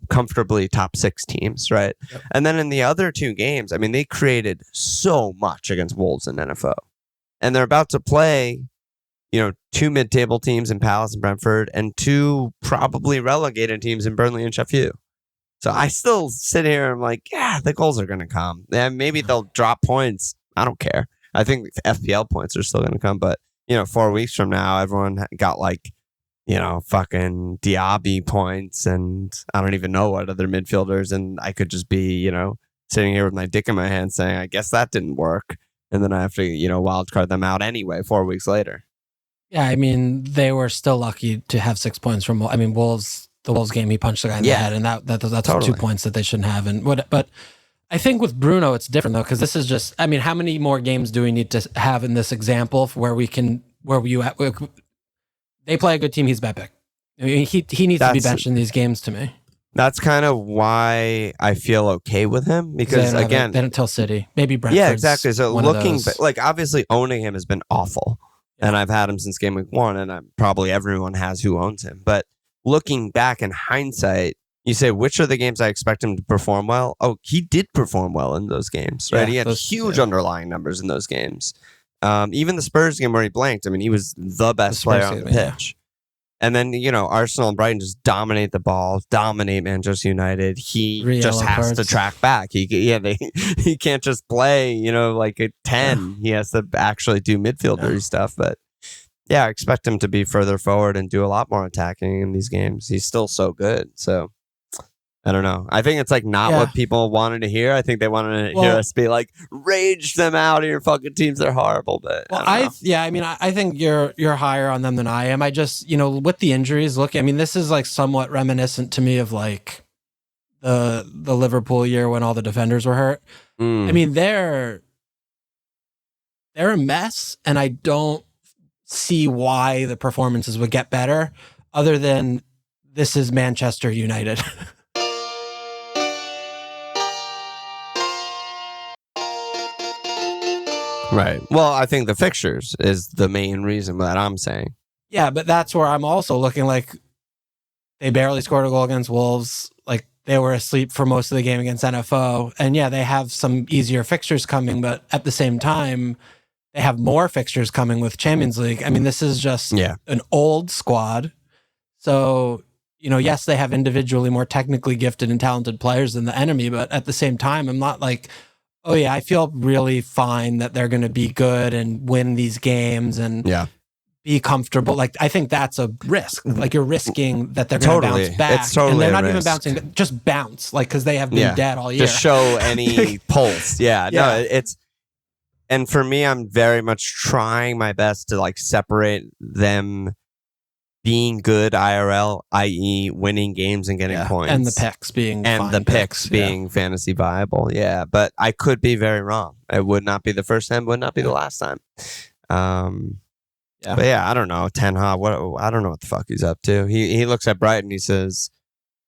comfortably top 6 teams, right? Yep. And then in the other 2 games, I mean, they created so much against Wolves and NFO. And they're about to play, 2 mid-table teams in Palace and Brentford and 2 probably relegated teams in Burnley and Sheffield. So I still sit here and I'm the goals are going to come. And maybe they'll drop points. I don't care. I think FPL points are still going to come. But, 4 weeks from now, everyone got fucking Diaby points. And I don't even know what other midfielders. And I could just be, sitting here with my dick in my hand saying, I guess that didn't work. And then I have to, wild card them out anyway 4 weeks later. Yeah, I mean, they were still lucky to have 6 points from, Wolves. The Wolves game, he punched the guy in the head, and that's totally 2 points that they shouldn't have. But I think with Bruno, it's different though, because this is just. I mean, how many more games do we need to have in this example where they play a good team? He's bad pick. I mean, he needs to be benched in these games to me. That's kind of why I feel okay with him because they don't tell City, maybe Brentford. Yeah, exactly. So looking obviously owning him has been awful, and I've had him since game week 1, and probably everyone has who owns him, but. Looking back in hindsight, you say, which are the games I expect him to perform well? Oh, he did perform well in those games, right? He had huge underlying numbers in those games. Even the Spurs game where he blanked, I mean, he was the best player on the pitch. And then, Arsenal and Brighton just dominate the ball, dominate Manchester United. He just has to track back. He can't just play, a 10. He has to actually do midfieldery stuff, but I expect him to be further forward and do a lot more attacking in these games. He's still so good. So, I don't know. I think it's like not what people wanted to hear. I think they wanted to hear us be like, rage them out of your fucking teams. They're horrible. But I think you're higher on them than I am. I just, with the injuries, this is like somewhat reminiscent to me of like the Liverpool year when all the defenders were hurt. I mean, they're a mess, and I don't see why the performances would get better other than this is Manchester United. Right. Well, I think the fixtures is the main reason that I'm saying. Yeah, but that's where I'm also looking like they barely scored a goal against Wolves. Like they were asleep for most of the game against NFO. And yeah, they have some easier fixtures coming, but at the same time, they have more fixtures coming with Champions League. I mean, this is just an old squad. So, yes, they have individually more technically gifted and talented players than the enemy, but at the same time, I'm not like, oh yeah, I feel really fine that they're going to be good and win these games and be comfortable. Like, I think that's a risk. Like, you're risking that they're going to bounce back. It's totally and they're not a even risk. bouncing, just bounce, like, because they have been dead all year. Just show any pulse. No, it's, and for me, I'm very much trying my best to like separate them being good IRL, i.e. winning games and getting points. And the picks being being fantasy viable. Yeah, but I could be very wrong. It would not be the first time, would not be the last time. But yeah, I don't know. Ten Hag, I don't know what the fuck he's up to. He looks at Brighton, he says,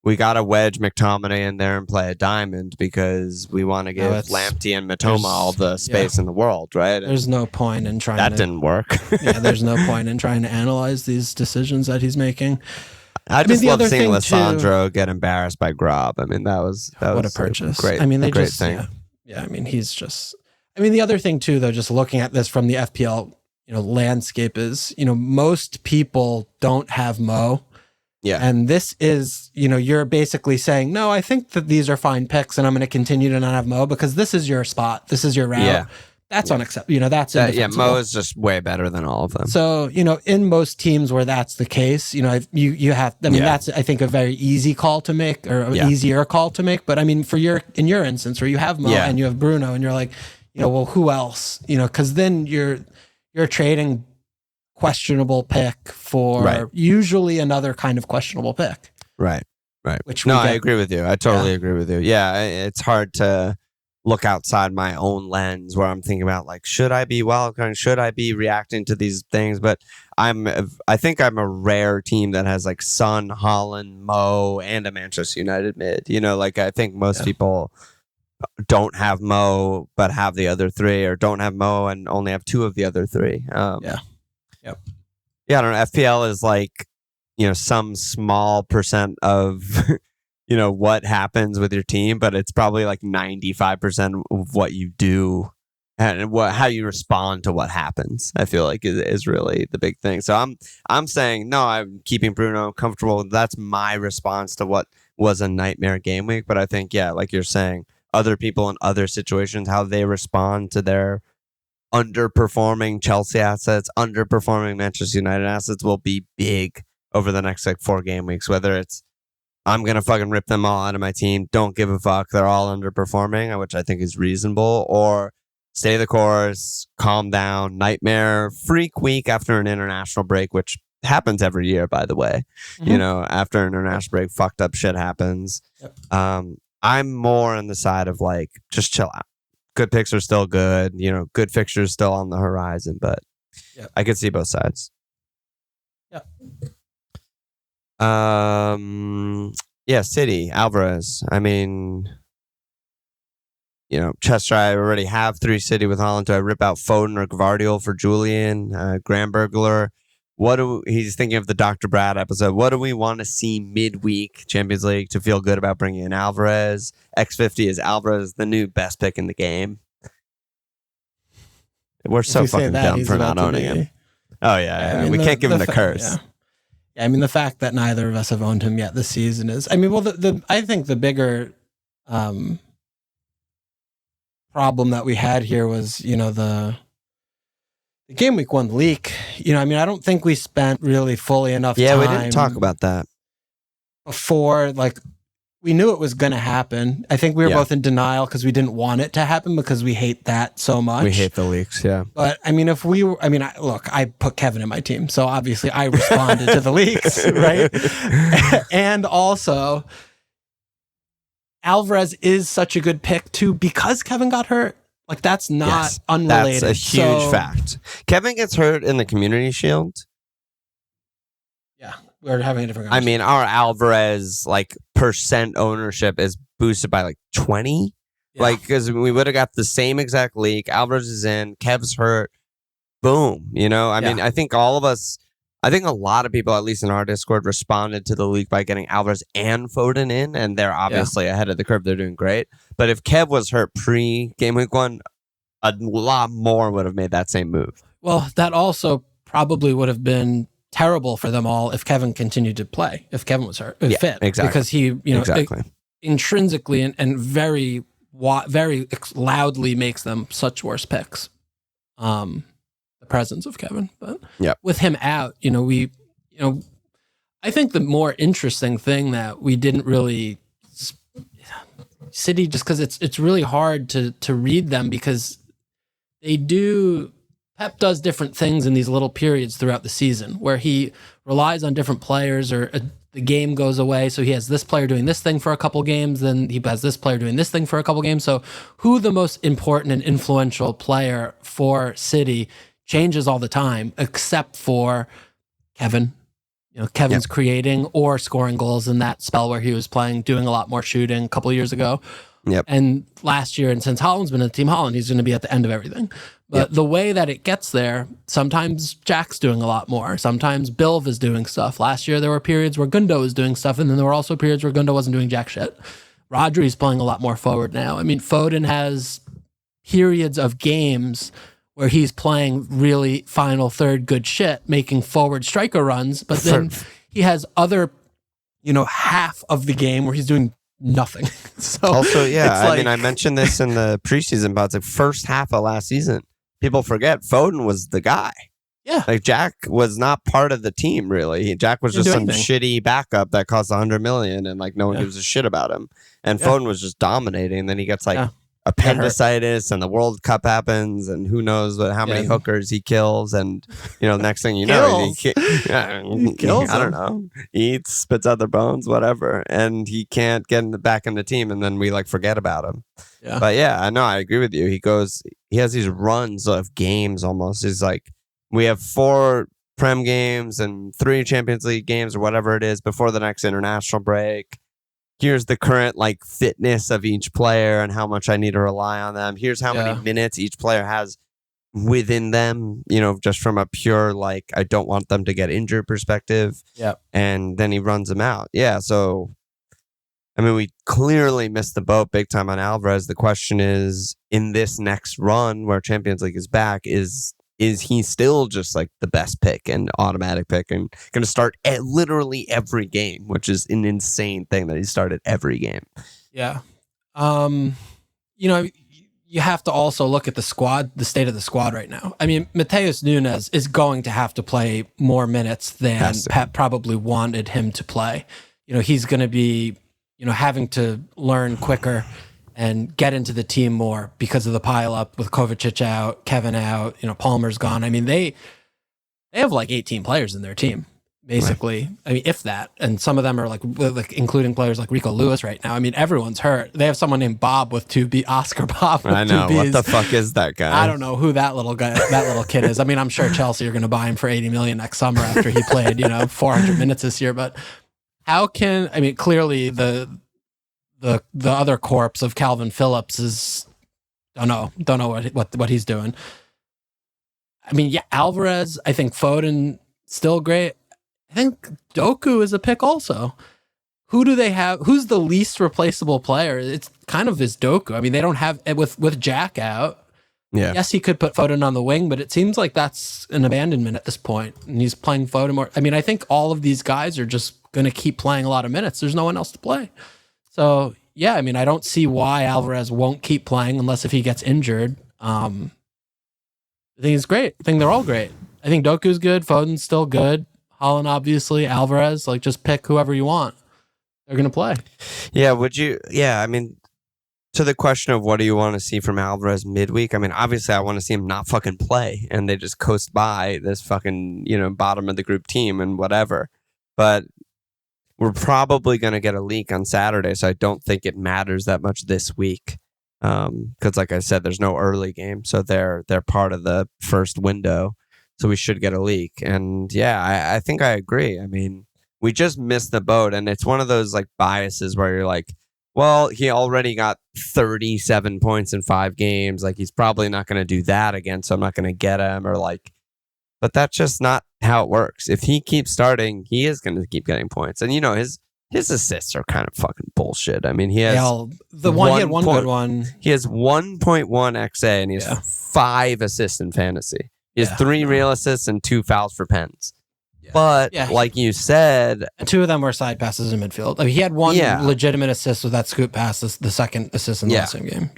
we got to wedge McTominay in there and play a diamond because we want to give Lamptey and Matoma all the space in the world, right? There's no point in trying that didn't work. There's no point in trying to analyze these decisions that he's making. I just love seeing Lissandro get embarrassed by Grob. I mean, that was what a purchase. Great, great thing. I mean, he's just. I mean, the other thing too, though, just looking at this from the FPL, landscape is, most people don't have Mo. Yeah. And this is, you're basically saying, no, I think that these are fine picks and I'm going to continue to not have Mo because this is your spot. This is your route. Yeah. That's unacceptable. That's indefensible. Mo is just way better than all of them. So, in most teams where that's the case, you have, that's, I think, a very easy call to make or an easier call to make. But I mean, in your instance where you have Mo and you have Bruno and you're like, well, who else? Because then you're trading questionable pick for usually another kind of questionable pick. Right. I agree with you. I totally agree with you. Yeah, it's hard to look outside my own lens where I'm thinking about like, should I be wildcard? Should I be reacting to these things? But I think I'm a rare team that has like Son, Haaland, Mo, and a Manchester United mid. I think most people don't have Mo but have the other three, or don't have Mo and only have two of the other three. I don't know. FPL is like, some small percent of, what happens with your team, but it's probably like 95% of what you do and how you respond to what happens. I feel like is really the big thing. So I'm saying, no, I'm keeping Bruno comfortable. That's my response to what was a nightmare game week. But I think, like you're saying, other people in other situations, how they respond to their underperforming Chelsea assets, underperforming Manchester United assets will be big over the next like 4 game weeks. Whether it's I'm going to fucking rip them all out of my team, don't give a fuck, they're all underperforming, which I think is reasonable, or stay the course, calm down, nightmare, freak week after an international break, which happens every year, by the way. After an international break, fucked up shit happens. I'm more on the side of like, just chill out. Good picks are still good. Good fixtures still on the horizon, but I could see both sides. City, Alvarez. I mean, Chester, I already have 3 City with Holland. Do I rip out Foden or Gvardiol for Julian? Grambergler. He's thinking of the Dr. Brad episode. What do we want to see midweek Champions League to feel good about bringing in Alvarez? X50 is Alvarez the new best pick in the game. We're so fucking dumb for not owning him. Oh yeah, we can't give him the curse. I mean, the fact that neither of us have owned him yet this season is. I mean, well, I think the bigger problem that we had here was, the game week 1 leak. I don't think we spent really fully enough time. Yeah, we didn't talk about that before. Like, we knew it was going to happen. I think we were both in denial because we didn't want it to happen because we hate that so much. We hate the leaks, yeah. But I mean, if we were, I mean, I put Kevin in my team, so obviously I responded to the leaks, right? And also, Alvarez is such a good pick too because Kevin got hurt. Like, that's not unrelated. That's a huge fact. Kevin gets hurt in the Community Shield. Yeah, we're having a different conversation. I mean, our Alvarez, like, percent ownership is boosted by, like, 20. Yeah. Like, because we would have got the same exact leak. Alvarez is in. Kev's hurt. Boom. You know? I mean, I think all of us, I think a lot of people, at least in our Discord, responded to the leak by getting Alvarez and Foden in, and they're obviously ahead of the curve. They're doing great. But if Kev was hurt pre-game week 1, a lot more would have made that same move. Well, that also probably would have been terrible for them all if Kevin continued to play, if Kevin was hurt, fit. Exactly. Because he, intrinsically and very loudly makes them such worse picks. The presence of Kevin. But with him out, I think the more interesting thing that we didn't really City, just because it's really hard to read them because Pep does different things in these little periods throughout the season where he relies on different players or the game goes away. So he has this player doing this thing for a couple games. Then he has this player doing this thing for a couple games. So who the most important and influential player for City changes all the time, except for Kevin. Kevin's creating or scoring goals in that spell where he was playing, doing a lot more shooting a couple of years ago. Yep. And last year, and since Holland's been in Team Holland, he's going to be at the end of everything. But the way that it gets there, sometimes Jack's doing a lot more. Sometimes Bilv is doing stuff. Last year, there were periods where Gundo was doing stuff, and then there were also periods where Gundo wasn't doing jack shit. Rodri's playing a lot more forward now. I mean, Foden has periods of games where he's playing really final third good shit, making forward striker runs, but then he has other, half of the game where he's doing nothing. So also, I mean, I mentioned this in the preseason, but it's like first half of last season. People forget Foden was the guy. Yeah. Like Jack was not part of the team, really. Jack was just some shitty backup that cost $100 million and like no one gives a shit about him. And Foden was just dominating. And then he gets like appendicitis and the World Cup happens and who knows how many hookers he kills. And, next thing you know, he kills I don't know, eats, spits out their bones, whatever. And he can't get back in the team. And then we like forget about him. Yeah. But I agree with you. He has these runs of games almost. He's like, we have 4 Prem games and 3 Champions League games or whatever it is before the next international break. Here's the current like fitness of each player and how much I need to rely on them. Here's how many minutes each player has within them, just from a pure, like, I don't want them to get injured perspective. Yeah. And then he runs them out. Yeah. So, I mean, we clearly missed the boat big time on Alvarez. The question is, in this next run where Champions League is back, is he still just like the best pick and automatic pick and going to start at literally every game, which is an insane thing that he started every game. Yeah. You have to also look at the squad, the state of the squad right now. I mean, Mateus Nunes is going to have to play more minutes than Pep probably wanted him to play. He's going to be, having to learn quicker and get into the team more because of the pileup with Kovacic out, Kevin out, Palmer's gone. I mean, they have like 18 players in their team, basically. Right. I mean, if that. And some of them are like including players like Rico Lewis right now. I mean, everyone's hurt. They have someone named Bob with 2 B, Oscar Bob with 2 Bs. I know. What the fuck is that guy? I don't know who that little kid is. I mean, I'm sure Chelsea are going to buy him for 80 million next summer after he played, 400 minutes this year. But clearly the other corpse of Calvin Phillips is don't know what he's doing. I mean, Alvarez, I think Foden still great. I think Doku is a pick also. Who do they have? Who's the least replaceable player? It's kind of is Doku. I mean, they don't have with Jack out. Yeah. Yes, he could put Foden on the wing, but it seems like that's an abandonment at this point. And he's playing Foden more. I mean, I think all of these guys are just going to keep playing a lot of minutes. There's no one else to play. So, I mean, I don't see why Alvarez won't keep playing unless if he gets injured. I think it's great. I think they're all great. I think Doku's good. Foden's still good. Holland, obviously. Alvarez, just pick whoever you want. they're going to play. Yeah, would you? Yeah, I mean, to the question of what do you want to see from Alvarez midweek? I mean, obviously, I want to see him not fucking play and they just coast by this fucking, bottom of the group team and whatever. But we're probably going to get a leak on Saturday, so I don't think it matters that much this week. Because, like I said, there's no early game, so they're part of the first window, so we should get a leak. And yeah, I think I agree. I mean, we just missed the boat, and it's one of those like biases where you're like, well, he already got 37 points in 5 games. Like, he's probably not going to do that again, so I'm not going to get him. But that's just not how it works. If he keeps starting, he is going to keep getting points. And, his assists are kind of fucking bullshit. I mean, he has he had one good one. He has 1.1 XA, and he has 5 assists in fantasy. He has 3 real assists and 2 fouls for pens. But like you said, and 2 of them were side passes in midfield. I mean, he had one legitimate assist with that scoop pass, the second assist in the last game.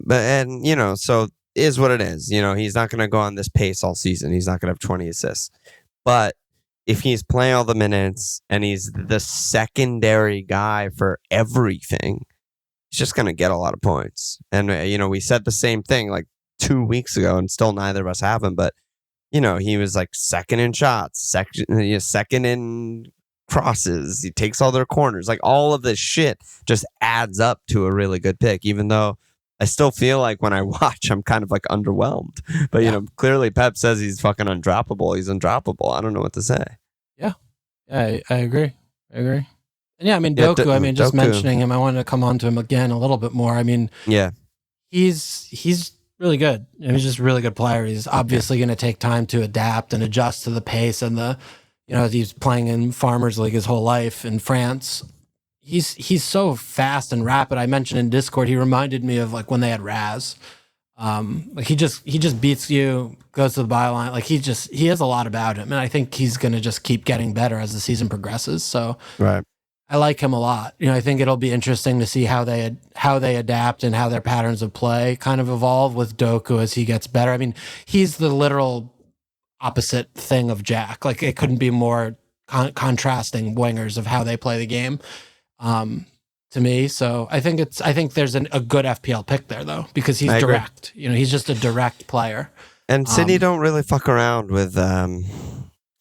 But so is what it is. He's not going to go on this pace all season. He's not going to have 20 assists. But if he's playing all the minutes and he's the secondary guy for everything, he's just going to get a lot of points. And we said the same thing like 2 weeks ago, and still neither of us have him. But he was like second in shots, second in crosses. He takes all their corners. Like, all of this shit just adds up to a really good pick, even though I still feel like when I watch, I'm kind of like underwhelmed. But, clearly Pep says he's fucking undroppable. He's undroppable. I don't know what to say. Yeah. I agree. And yeah, I mean, Doku, just mentioning him, I wanted to come on to him again a little bit more. I mean, he's really good. He's just a really good player. He's obviously going to take time to adapt and adjust to the pace and he's playing in Farmers League his whole life in France. He's so fast and rapid. I mentioned in Discord, he reminded me of like when they had Raz. Like he just beats you, goes to the byline. Like he has a lot about him, and I think he's going to just keep getting better as the season progresses. So right. I like him a lot. I think it'll be interesting to see how they adapt and how their patterns of play kind of evolve with Doku as he gets better. I mean, he's the literal opposite thing of Jack. Like, it couldn't be more contrasting wingers of how they play the game to me. So I think there's a good FPL pick there though, because he's direct. He's just a direct player. And City don't really fuck around with.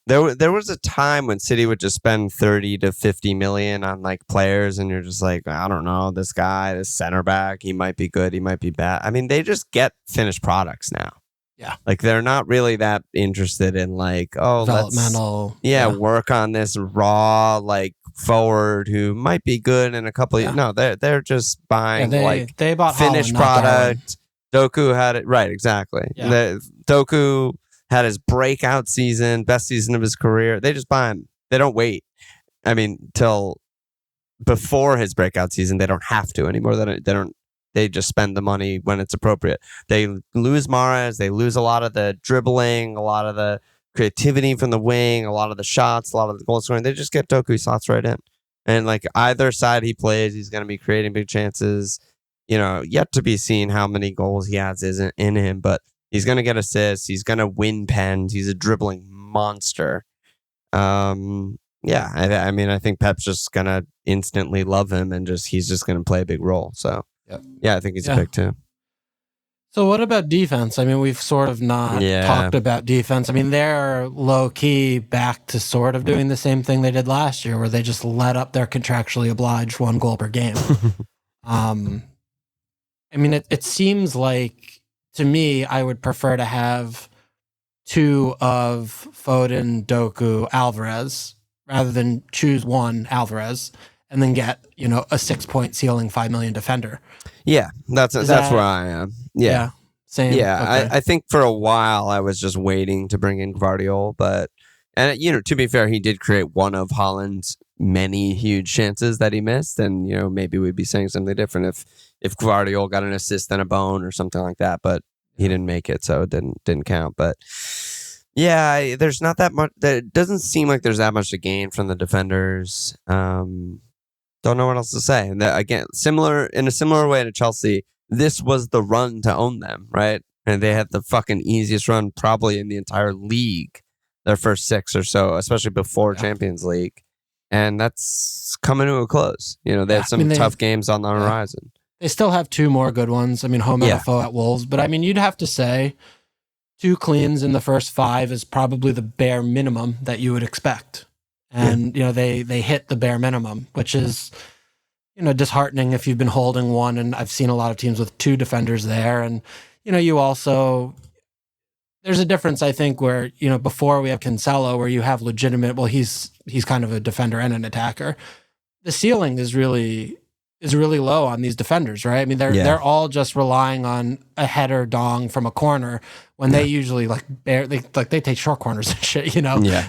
There was a time when City would just spend 30 to 50 million on like players, and you're just like, I don't know, this guy, this center back, he might be good, he might be bad. I mean, they just get finished products now. Yeah. Like, they're not really that interested in like, developmental. Let's work on this raw like forward who might be good in a couple of no, they're just buying they bought finished Holland, product. Doku had it right, exactly. Yeah. Doku had his breakout season, best season of his career. They just buy him. They don't wait. I mean, till before his breakout season, they don't have to anymore. They just spend the money when it's appropriate. They lose Mahrez. They lose a lot of the dribbling, a lot of the creativity from the wing, a lot of the shots, a lot of the goal scoring. They just get Doku. He slots right in. And like either side he plays, he's going to be creating big chances. Yet to be seen how many goals he has isn't in him, but he's going to get assists. He's going to win pens. He's a dribbling monster. I think Pep's just going to instantly love him, and he's just going to play a big role. So, I think he's a pick too. So what about defense? I mean, we've sort of not talked about defense. I mean, they're low-key back to sort of doing the same thing they did last year, where they just let up their contractually obliged 1 goal per game. I mean, it seems like, to me, I would prefer to have 2 of Foden, Doku, Alvarez, rather than choose 1 Alvarez and then get, a 6-point ceiling, 5 million defender. Yeah, that's where I am. Yeah. Same. Yeah, okay. I think for a while I was just waiting to bring in Gvardiol, and to be fair, he did create one of Haaland's many huge chances that he missed, and maybe we'd be saying something different if Gvardiol got an assist and a bone or something like that, but he didn't make it, so it didn't count. But yeah, there's not that much. It doesn't seem like there's that much to gain from the defenders. Don't know what else to say. And again, in a similar way to Chelsea, this was the run to own them, right? And they had the fucking easiest run probably in the entire league, their first 6 or so, especially before Champions League. and that's coming to a close. They have some tough games on the horizon. They still have 2 more good ones. I mean, home FO at Wolves, but I mean, you'd have to say 2 cleans in the first 5 is probably the bare minimum that you would expect. And, they hit the bare minimum, which is, disheartening if you've been holding one. And I've seen a lot of teams with 2 defenders there. And, you also, there's a difference, I think, where, before we have Cancelo, where you have legitimate, well, he's kind of a defender and an attacker. The ceiling is really low on these defenders, right? I mean, they're all just relying on a header dong from a corner when they usually they take short corners and shit,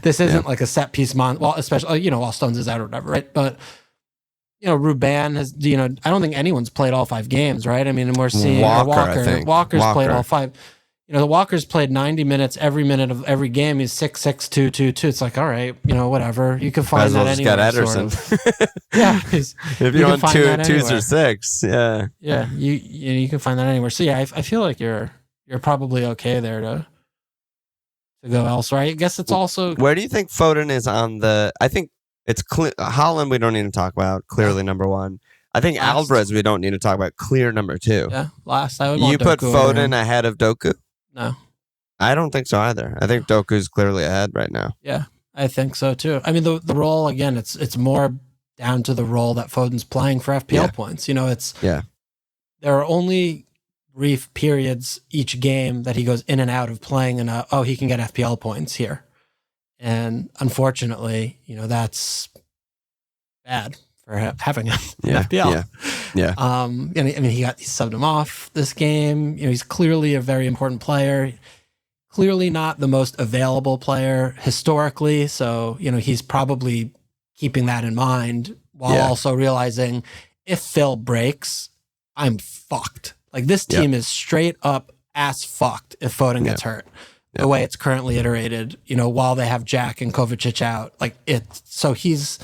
This isn't like a set piece especially, while Stones is out or whatever, right? But, Ruban has, I don't think anyone's played all 5 games, right? I mean, and we're seeing Walker's played all 5. The Walker's played 90 minutes every minute of every game. He's 6'6", 222. It's like, all right, whatever. You can find that anywhere. Got Ederson. Sort of. Yeah, if you want 2s or 6, yeah, you can find that anywhere. So yeah, I feel like you're probably okay there to go elsewhere. I guess it's also, where do you think Foden is on the? I think it's Haaland. We don't need to talk about, clearly number 1. I think Alvarez we don't need to talk about, clear number 2. Yeah, last I would want you put Doku Foden ahead of Doku. No. I don't think so either. I think Doku's clearly ahead right now. Yeah, I think so too. I mean, the role, again, it's more down to the role that Foden's playing for FPL points. There are only brief periods each game that he goes in and out of playing, and he can get FPL points here. And unfortunately, that's bad for having him in FPL. Yeah. He subbed him off this game. He's clearly a very important player. Clearly not the most available player historically. So, he's probably keeping that in mind while also realizing if Phil breaks, I'm fucked. Like, this team is straight up ass fucked if Foden gets hurt. The way it's currently iterated, while they have Jack and Kovacic out, so he's,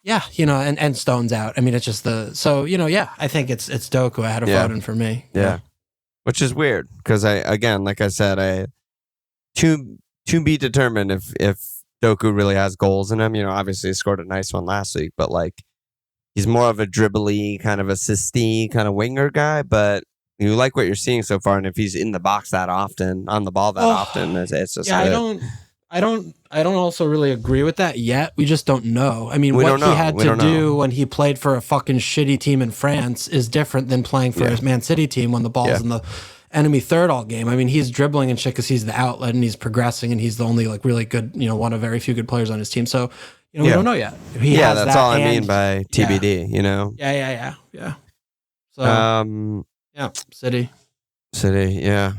and Stone's out. I mean, it's just I think it's Doku ahead of Foden for me. Yeah. Which is weird because like I said, to be determined if Doku really has goals in him. Obviously he scored a nice one last week, but he's more of a dribbly, kind of assisty kind of winger guy, but you like what you're seeing so far, and if he's in the box that often, on the ball that often, it's just good. I don't also really agree with that yet. We just don't know. I mean, what he had to do when he played for a fucking shitty team in France is different than playing for his Man City team when the ball's in the enemy third all game. I mean, he's dribbling and shit because he's the outlet and he's progressing and he's the only really good, one of very few good players on his team. So, we don't know yet. That's all I mean by TBD, Yeah. So, City, yeah.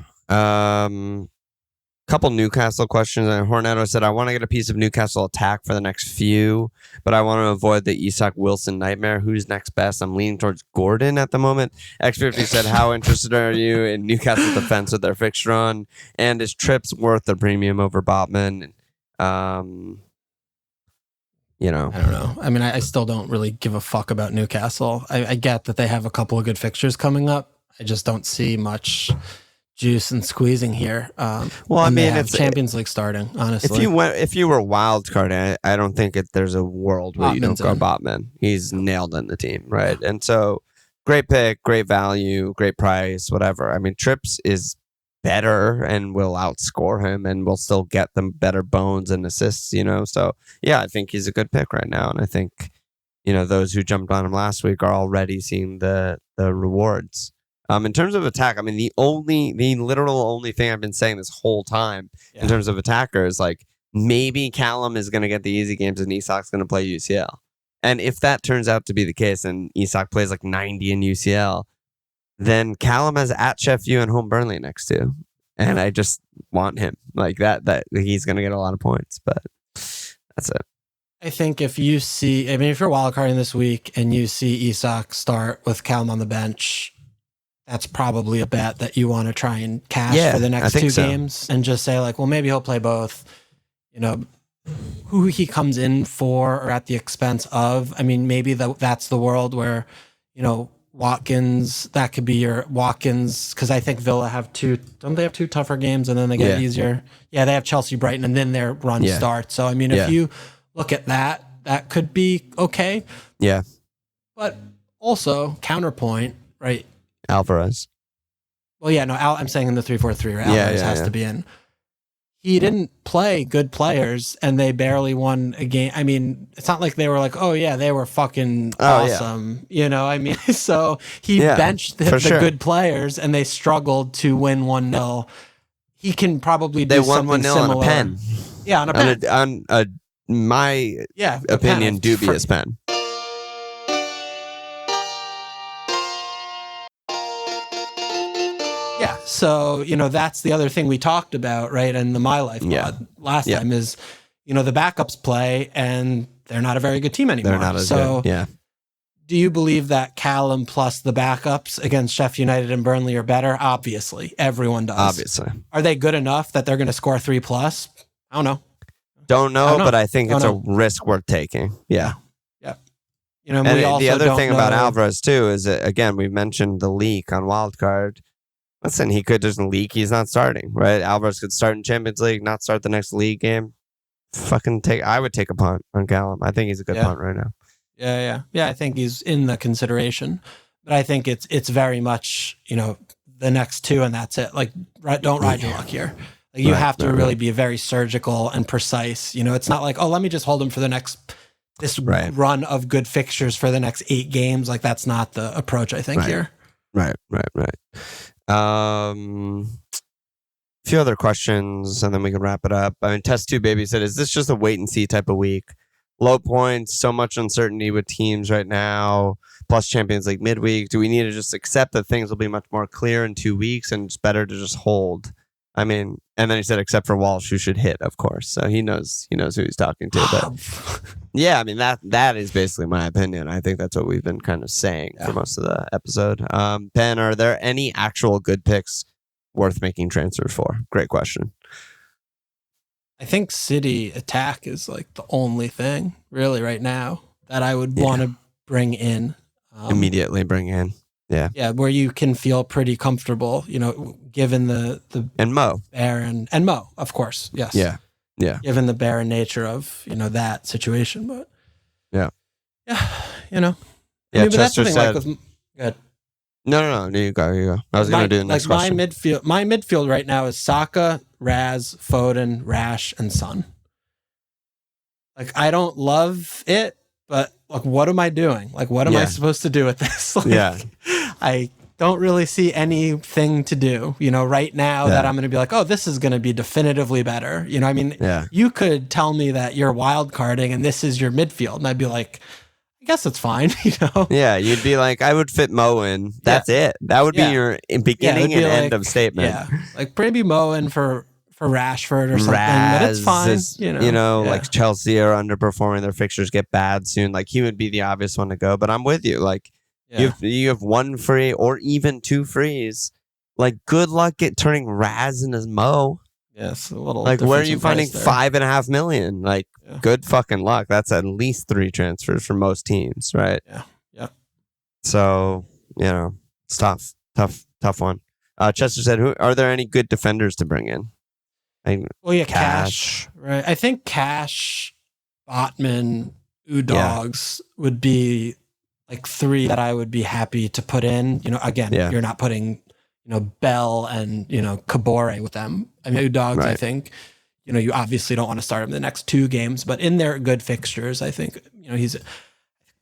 Couple Newcastle questions. And Hornetto said, I want to get a piece of Newcastle attack for the next few, but I want to avoid the Isak Wilson nightmare. Who's next best? I'm leaning towards Gordon at the moment. X50 said, how interested are you in Newcastle defense with their fixture on? And is Trips worth the premium over Botman? I don't know. I mean, I still don't really give a fuck about Newcastle. I get that they have a couple of good fixtures coming up. I just don't see much juice and squeezing here. It's Champions League starting. Honestly, if you were Wildcard, I don't think there's a world where you don't go Botman. He's nailed in the team, right? And so, great pick, great value, great price, whatever. I mean, Trips is better and will outscore him, and will still get them better bones and assists. So I think he's a good pick right now, and I think those who jumped on him last week are already seeing the rewards. In terms of attack, I mean, the literal only thing I've been saying this whole time in terms of attackers, maybe Callum is going to get the easy games and Isak's going to play UCL. And if that turns out to be the case and Isak plays 90 in UCL, then Callum has at Sheffield U and home Burnley next to. And I just want him that he's going to get a lot of points, but that's it. I think if you're wildcarding this week and you see Isak start with Callum on the bench, that's probably a bet that you want to try and cash for the next 2 games and just say maybe he'll play both. Who he comes in for or at the expense of. I mean, maybe that's the world where, Watkins, that could be your Watkins, because I think Villa don't they have 2 tougher games and then they get easier? Yeah, they have Chelsea, Brighton, and then their run starts. So, I mean, if you look at that that could be okay. Yeah. But also counterpoint, right? Alvarez. Well, yeah, no, I'm saying in the 3-4-3, right? Alvarez has to be in. He didn't play good players, and they barely won a game. I mean, it's not like they were like, oh, yeah, they were fucking awesome. Yeah. You know, I mean, so he benched the good players, and they struggled to win 1-0. He can probably do something similar. They won 1-0 on a pen. Yeah, on a pen. On a my opinion, dubious pen. Yeah, so, that's the other thing we talked about, right, in the My Life pod last time is, the backups play, and they're not a very good team anymore. They're not as good, yeah. Do you believe that Callum plus the backups against Sheffield United and Burnley are better? Obviously. Everyone does. Obviously. Are they good enough that they're going to score 3+? I don't know. Don't know, but I think it's a risk worth taking. Yeah. Yeah. And the other thing about Alvarez, too, is that, again, we mentioned the leak on Wildcard. Listen, he could just leak. He's not starting, right? Alvarez could start in Champions League, not start the next league game. I would take a punt on Callum. I think he's a good punt right now. Yeah. I think he's in the consideration, but I think it's very much, the next two and that's it. Like, don't ride your luck here. Like, you have to really be very surgical and precise. It's not like, oh, let me just hold him for this run of good fixtures for the next 8 games. Like, that's not the approach, I think, here. Right. A few other questions, and then we can wrap it up. I mean, Test 2 Baby said, is this just a wait and see type of week? Low points, so much uncertainty with teams right now, plus Champions League midweek. Do we need to just accept that things will be much more clear in 2 weeks and it's better to just hold? I mean, and then he said, except for Walsh, who should hit, of course. So he knows who he's talking to. But yeah, I mean, that is basically my opinion. I think that's what we've been kind of saying for most of the episode. Ben, are there any actual good picks worth making transfers for? Great question. I think City attack is like the only thing really right now that I would want to bring in. Immediately bring in. Yeah, where you can feel pretty comfortable, given the and Mo barren and Mo, of course, yes, yeah, given the barren nature of that situation, but yeah, but that's the thing. Said, like with good. No, you go. I was going to do the next question. My midfield right now is Saka, Raz, Foden, Rash, and Son. Like, I don't love it, but like, what am I doing? Like, what am I supposed to do with this? Like, I don't really see anything to do, right now that I'm going to be like, oh, this is going to be definitively better. I mean, you could tell me that you're wild carding and this is your midfield, and I'd be like, I guess it's fine, Yeah, you'd be like, I would fit Mo in. That's it. That would be your beginning and end of statement. Yeah, like maybe Mo in for Rashford or something, but it's fine. Like Chelsea are underperforming, their fixtures get bad soon. Like, he would be the obvious one to go. But I'm with you. Like, you have 1 free or even 2 frees. Like, good luck at turning Raz into Mo. Yes, a little. Like, where are you finding $5.5 million? Like, good fucking luck. That's at least 3 transfers for most teams, right? Yeah. So it's tough one. Chester said, are there any good defenders to bring in? Cash. Right. I think Cash, Botman, Udogs would be like 3 that I would be happy to put in. Again, you're not putting, Bell and, Kabore with them. I mean, Udogs, I think, you obviously don't want to start him the next 2 games, but in their good fixtures, I think, he's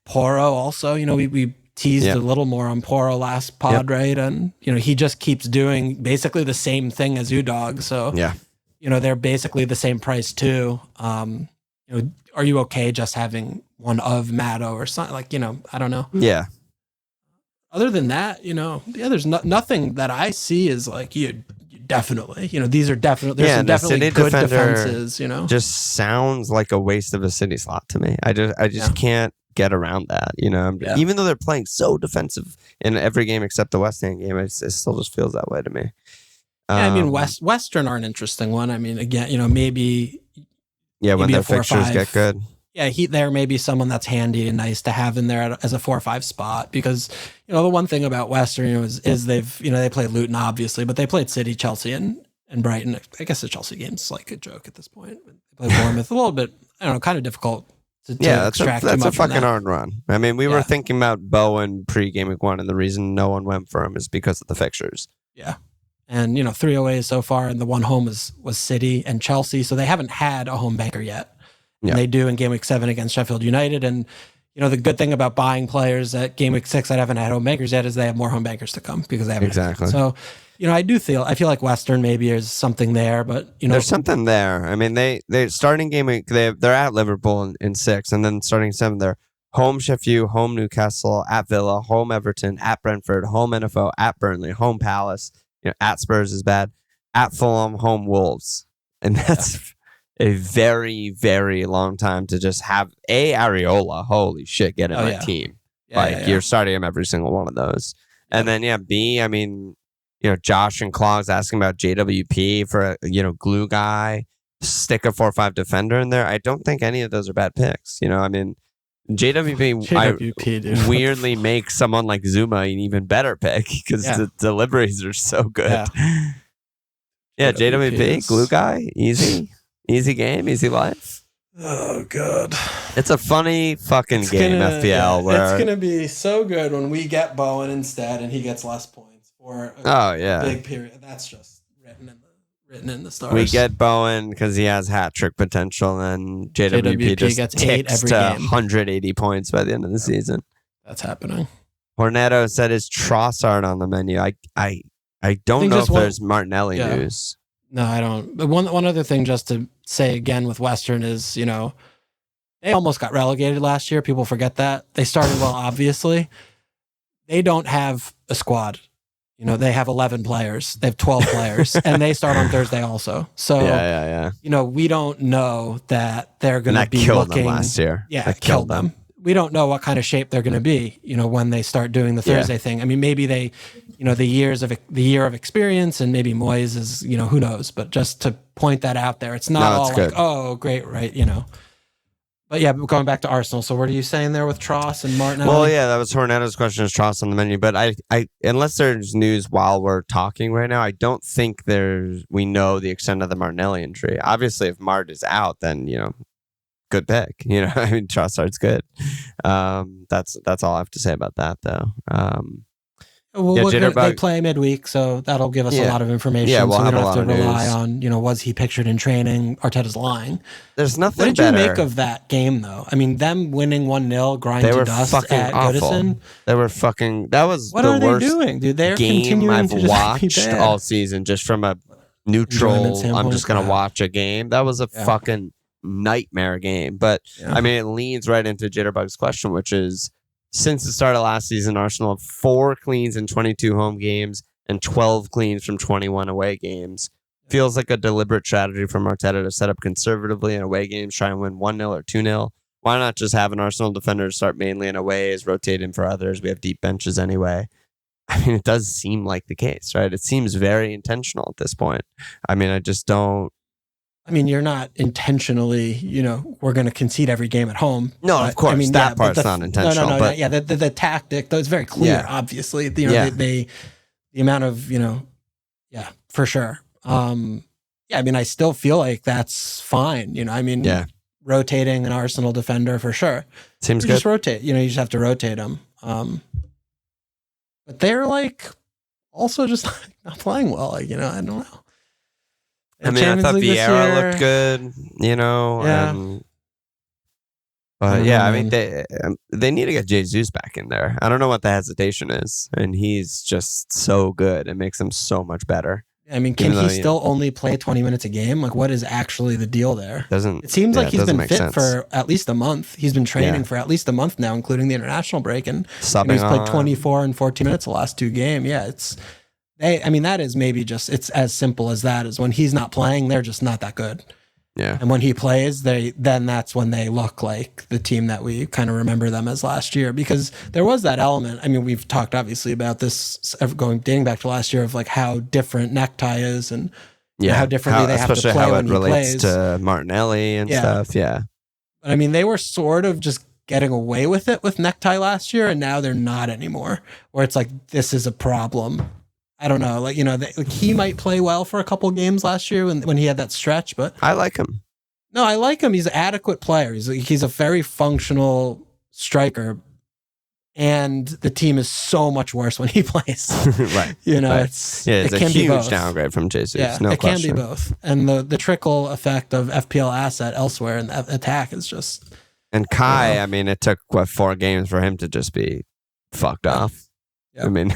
Porro also, we teased a little more on Porro last pod, right? And, he just keeps doing basically the same thing as Udog. So, they're basically the same price too. Are you okay just having one of Matto or something? Like, I don't know. Yeah. Other than that, there's nothing that I see is like, you definitely, these are definitely, there's some definitely good defenses, Just sounds like a waste of a City slot to me. I just can't get around that, even though they're playing so defensive in every game except the West Ham game, it still just feels that way to me. I mean, Western are an interesting one. I mean, again, maybe when their fixtures get good. Yeah, there may be someone that's handy and nice to have in there as a 4 or 5 spot, because the one thing about Western is they've they played Luton obviously, but they played City, Chelsea, and Brighton. I guess the Chelsea game's like a joke at this point. They played Bournemouth a little bit. I don't know, kind of difficult That's a fucking hard run. I mean, we were thinking about Bowen pre-game week 1, and the reason no one went for him is because of the fixtures. Yeah. And, 3 away so far, and the one home was City and Chelsea, so they haven't had a home banker yet. And they do in game week 7 against Sheffield United. And, the good thing about buying players at game week 6 that haven't had home bankers yet is they have more home bankers to come because they haven't. Exactly. So, I feel like Western maybe is something there, but, There's something there. I mean, they starting game week, they're at Liverpool in 6, and then starting 7, they're home Sheffield, home Newcastle, at Villa, home Everton, at Brentford, home NFO, at Burnley, home Palace, at Spurs is bad, at Fulham, home Wolves. And that's a very, very long time to just have Areola. Holy shit, get in my team. You're starting him every single one of those. And then, B, I mean, Josh and Claw's asking about JWP for a, glue guy, stick a 4-5 defender in there. I don't think any of those are bad picks. I mean, JWP weirdly makes someone like Zuma an even better pick because the deliveries are so good. Yeah, JWP, glue guy, easy game, easy life. Oh, God. It's a funny fucking game, FPL. It's going to be so good when we get Bowen instead and he gets less points for a big period. That's just written in the stars. We get Bowen because he has hat trick potential, and JWP just gets ticks to 180 points by the end of the season. That's happening. Hornetto said, "Is Trossard on the menu?" I don't know if there's Martinelli news. No, I don't. But one other thing just to say again with Western is, they almost got relegated last year. People forget that. They started well, obviously. They don't have a squad. They have 11 players. They have 12 players, and they start on Thursday also. So, we don't know that they're going to be killed looking. Them last year. Yeah, that killed them. We don't know what kind of shape they're going to be, when they start doing the Thursday thing. I mean, maybe they, the year of experience, and maybe Moyes is, who knows. But just to point that out there, it's not all good. Like, oh, great, right? But yeah, going back to Arsenal. So what are you saying there with Tross and Martinelli? Well, yeah, that was Hornetto's question. Is Tross on the menu? But I unless there's news while we're talking right now, I don't think we know the extent of the Martinelli injury. Obviously, if Mart is out, then good pick. I mean, Trossard's good. That's all I have to say about that, though. They play midweek, so that'll give us a lot of information. Yeah, so we have don't a have lot to of rely news. on, was he pictured in training? Arteta's lying. There's nothing What did you make of that game, though? I mean, them winning 1-0, grind to dust at Goodison. They were fucking. That was what the are worst they doing, dude? They're game I've to watched all season, just from a neutral. I'm just gonna watch a game. That was a fucking nightmare game. But I mean, it leans right into Jitterbug's question, which is, since the start of last season, Arsenal have 4 cleans in 22 home games and 12 cleans from 21 away games. Feels like a deliberate strategy from Arteta to set up conservatively in away games, try and win 1-0 or 2-0. Why not just have an Arsenal defender start mainly in aways, rotate in for others? We have deep benches anyway. I mean, it does seem like the case, right? It seems very intentional at this point. I mean, I just don't. I mean, you're not intentionally, we're going to concede every game at home. No, of course. I mean, that part's not intentional. No. But the tactic, though, it's very clear, obviously. The amount of, for sure. I mean, I still feel like that's fine. Rotating an Arsenal defender for sure. Seems good. Just rotate. You just have to rotate them. But they're also just not playing well. I don't know. I mean, I thought Vieira looked good, I mean, they need to get Jesus back in there. I don't know what the hesitation is, and he's just so good. It makes him so much better. I mean, can he still only play 20 minutes a game? Like, what is actually the deal there? It seems like he's been fit for at least a month. He's been training for at least a month now, including the international break, and he's played 24 and 14 minutes the last 2 games. Yeah, that is maybe just, it's as simple as that, is when he's not playing, they're just not that good. Yeah. And when he plays, then that's when they look like the team that we kind of remember them as last year, because there was that element. I mean, we've talked obviously about this dating back to last year of how different Necktie is and how differently they have to play when he plays. Especially how it relates to Martinelli and stuff. Yeah. But I mean, they were sort of just getting away with it with Necktie last year, and now they're not anymore, where it's this is a problem. I don't know, he might play well for a couple games last year when he had that stretch, but I like him. No, I like him. He's an adequate player. He's a very functional striker. And the team is so much worse when he plays. Right. You know, right. it's a can be huge both. downgrade from Jesus. Yeah, No it question. can be both. And the trickle effect of FPL asset elsewhere in the attack is just. And Kai, I mean, it took 4 games for him to just be fucked off. Yep. I mean,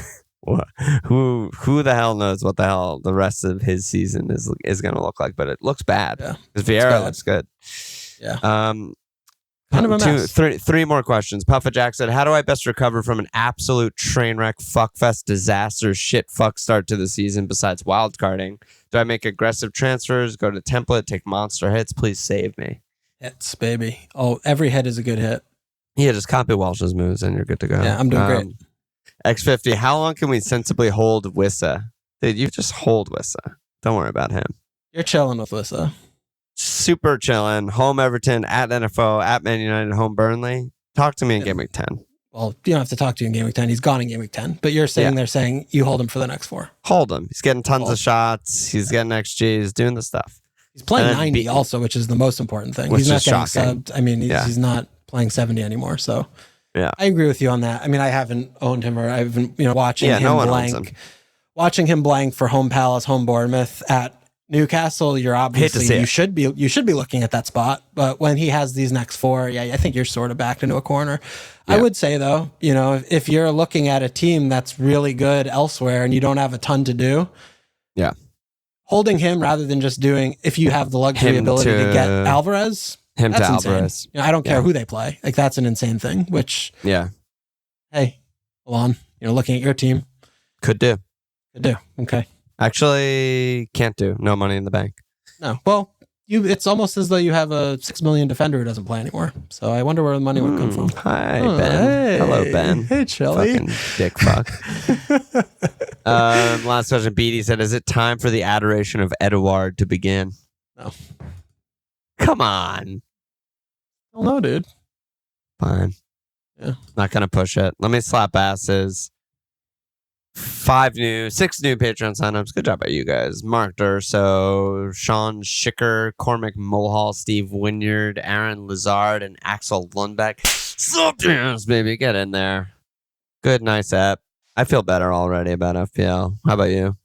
who the hell knows what the hell the rest of his season is going to look like? But it looks bad. Yeah, because Vieira looks good. Yeah. Kind of a mess. Three more questions. Puffa Jack said, how do I best recover from an absolute train wreck, fuckfest, disaster, shit fuck start to the season besides wildcarding? Do I make aggressive transfers, go to template, take monster hits? Please save me. Hits, baby. Oh, every hit is a good hit. Yeah, just copy Walsh's moves and you're good to go. Yeah, I'm doing great. X50, how long can we sensibly hold Wissa? Dude, you just hold Wissa. Don't worry about him. You're chilling with Wissa. Super chilling. Home Everton, at NFO, at Man United, home Burnley. Talk to me in Game Week 10. Well, you don't have to talk to you in Game Week 10. He's gone in Game Week 10. But you're saying they're saying you hold him for the next 4. Hold him. He's getting tons of shots. He's getting XG. He's doing the stuff. He's playing 90 also, which is the most important thing. He's not getting subbed. I mean, he's not playing 70 anymore. So yeah, I agree with you on that. I mean, I haven't owned him or I've been watching him blank. Watching him blank for home Palace, home Bournemouth at Newcastle, you're obviously you should be looking at that spot. But when he has these next 4, I think you're sort of backed into a corner. Yeah. I would say though, if you're looking at a team that's really good elsewhere and you don't have a ton to do, holding him rather than just doing, if you have the luxury ability to get Alvarez, that's insane. Alvarez. I don't care who they play. Like that's an insane thing. Which hey, Alon, looking at your team, could do. Okay. Actually, can't do. No money in the bank. No. Well, it's almost as though you have a 6 million defender who doesn't play anymore. So I wonder where the money would come from. Hi, Ben. Hey. Hello, Ben. Hey, Shelly. Fucking dick fuck. Last question. Beatty said, is it time for the adoration of Edouard to begin? No. Come on. Well, no, dude. Fine. Yeah. Not going to push it. Let me slap asses. 6 new Patreon signups. Good job by you guys. Mark Durso, Sean Schicker, Cormac Mulhall, Steve Wynyard, Aaron Lazard, and Axel Lundbeck. Yes, baby, get in there. Good, nice app. I feel better already about FPL. How about you?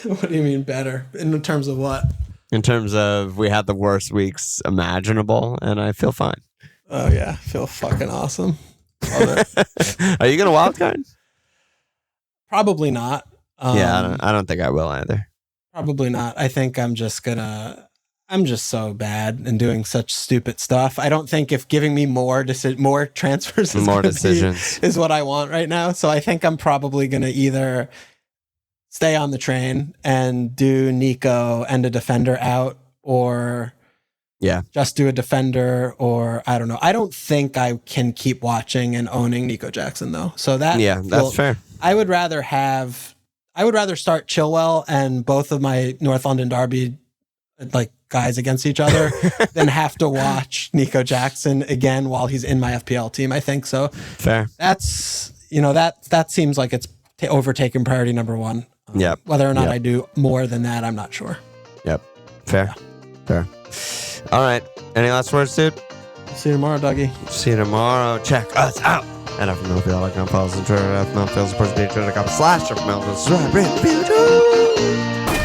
What do you mean better? In terms of what? In terms of we had the worst weeks imaginable, and I feel fine. Oh yeah, I feel fucking awesome. Love it. Are you gonna wildcard? Probably not. I don't think I will either. Probably not. I think I'm just so bad and doing such stupid stuff. I don't think if giving me more transfers is what I want right now. So I think I'm probably going to either stay on the train and do Nico and a defender out, or just do a defender, or I don't know. I don't think I can keep watching and owning Nico Jackson though. So that's fair. I would rather start Chilwell and both of my North London Derby guys against each other than have to watch Nico Jackson again while he's in my FPL team. I think so. Fair. That's that seems like it's overtaken priority number 1. Whether or not I do more than that, I'm not sure. Yep. Fair. All right. Any last words, dude? See you tomorrow, Dougie. See you tomorrow. Check us out. At FMLFPL.com, follow us on Twitter at FMLFPL, support the Patreon.com/FMLFPL.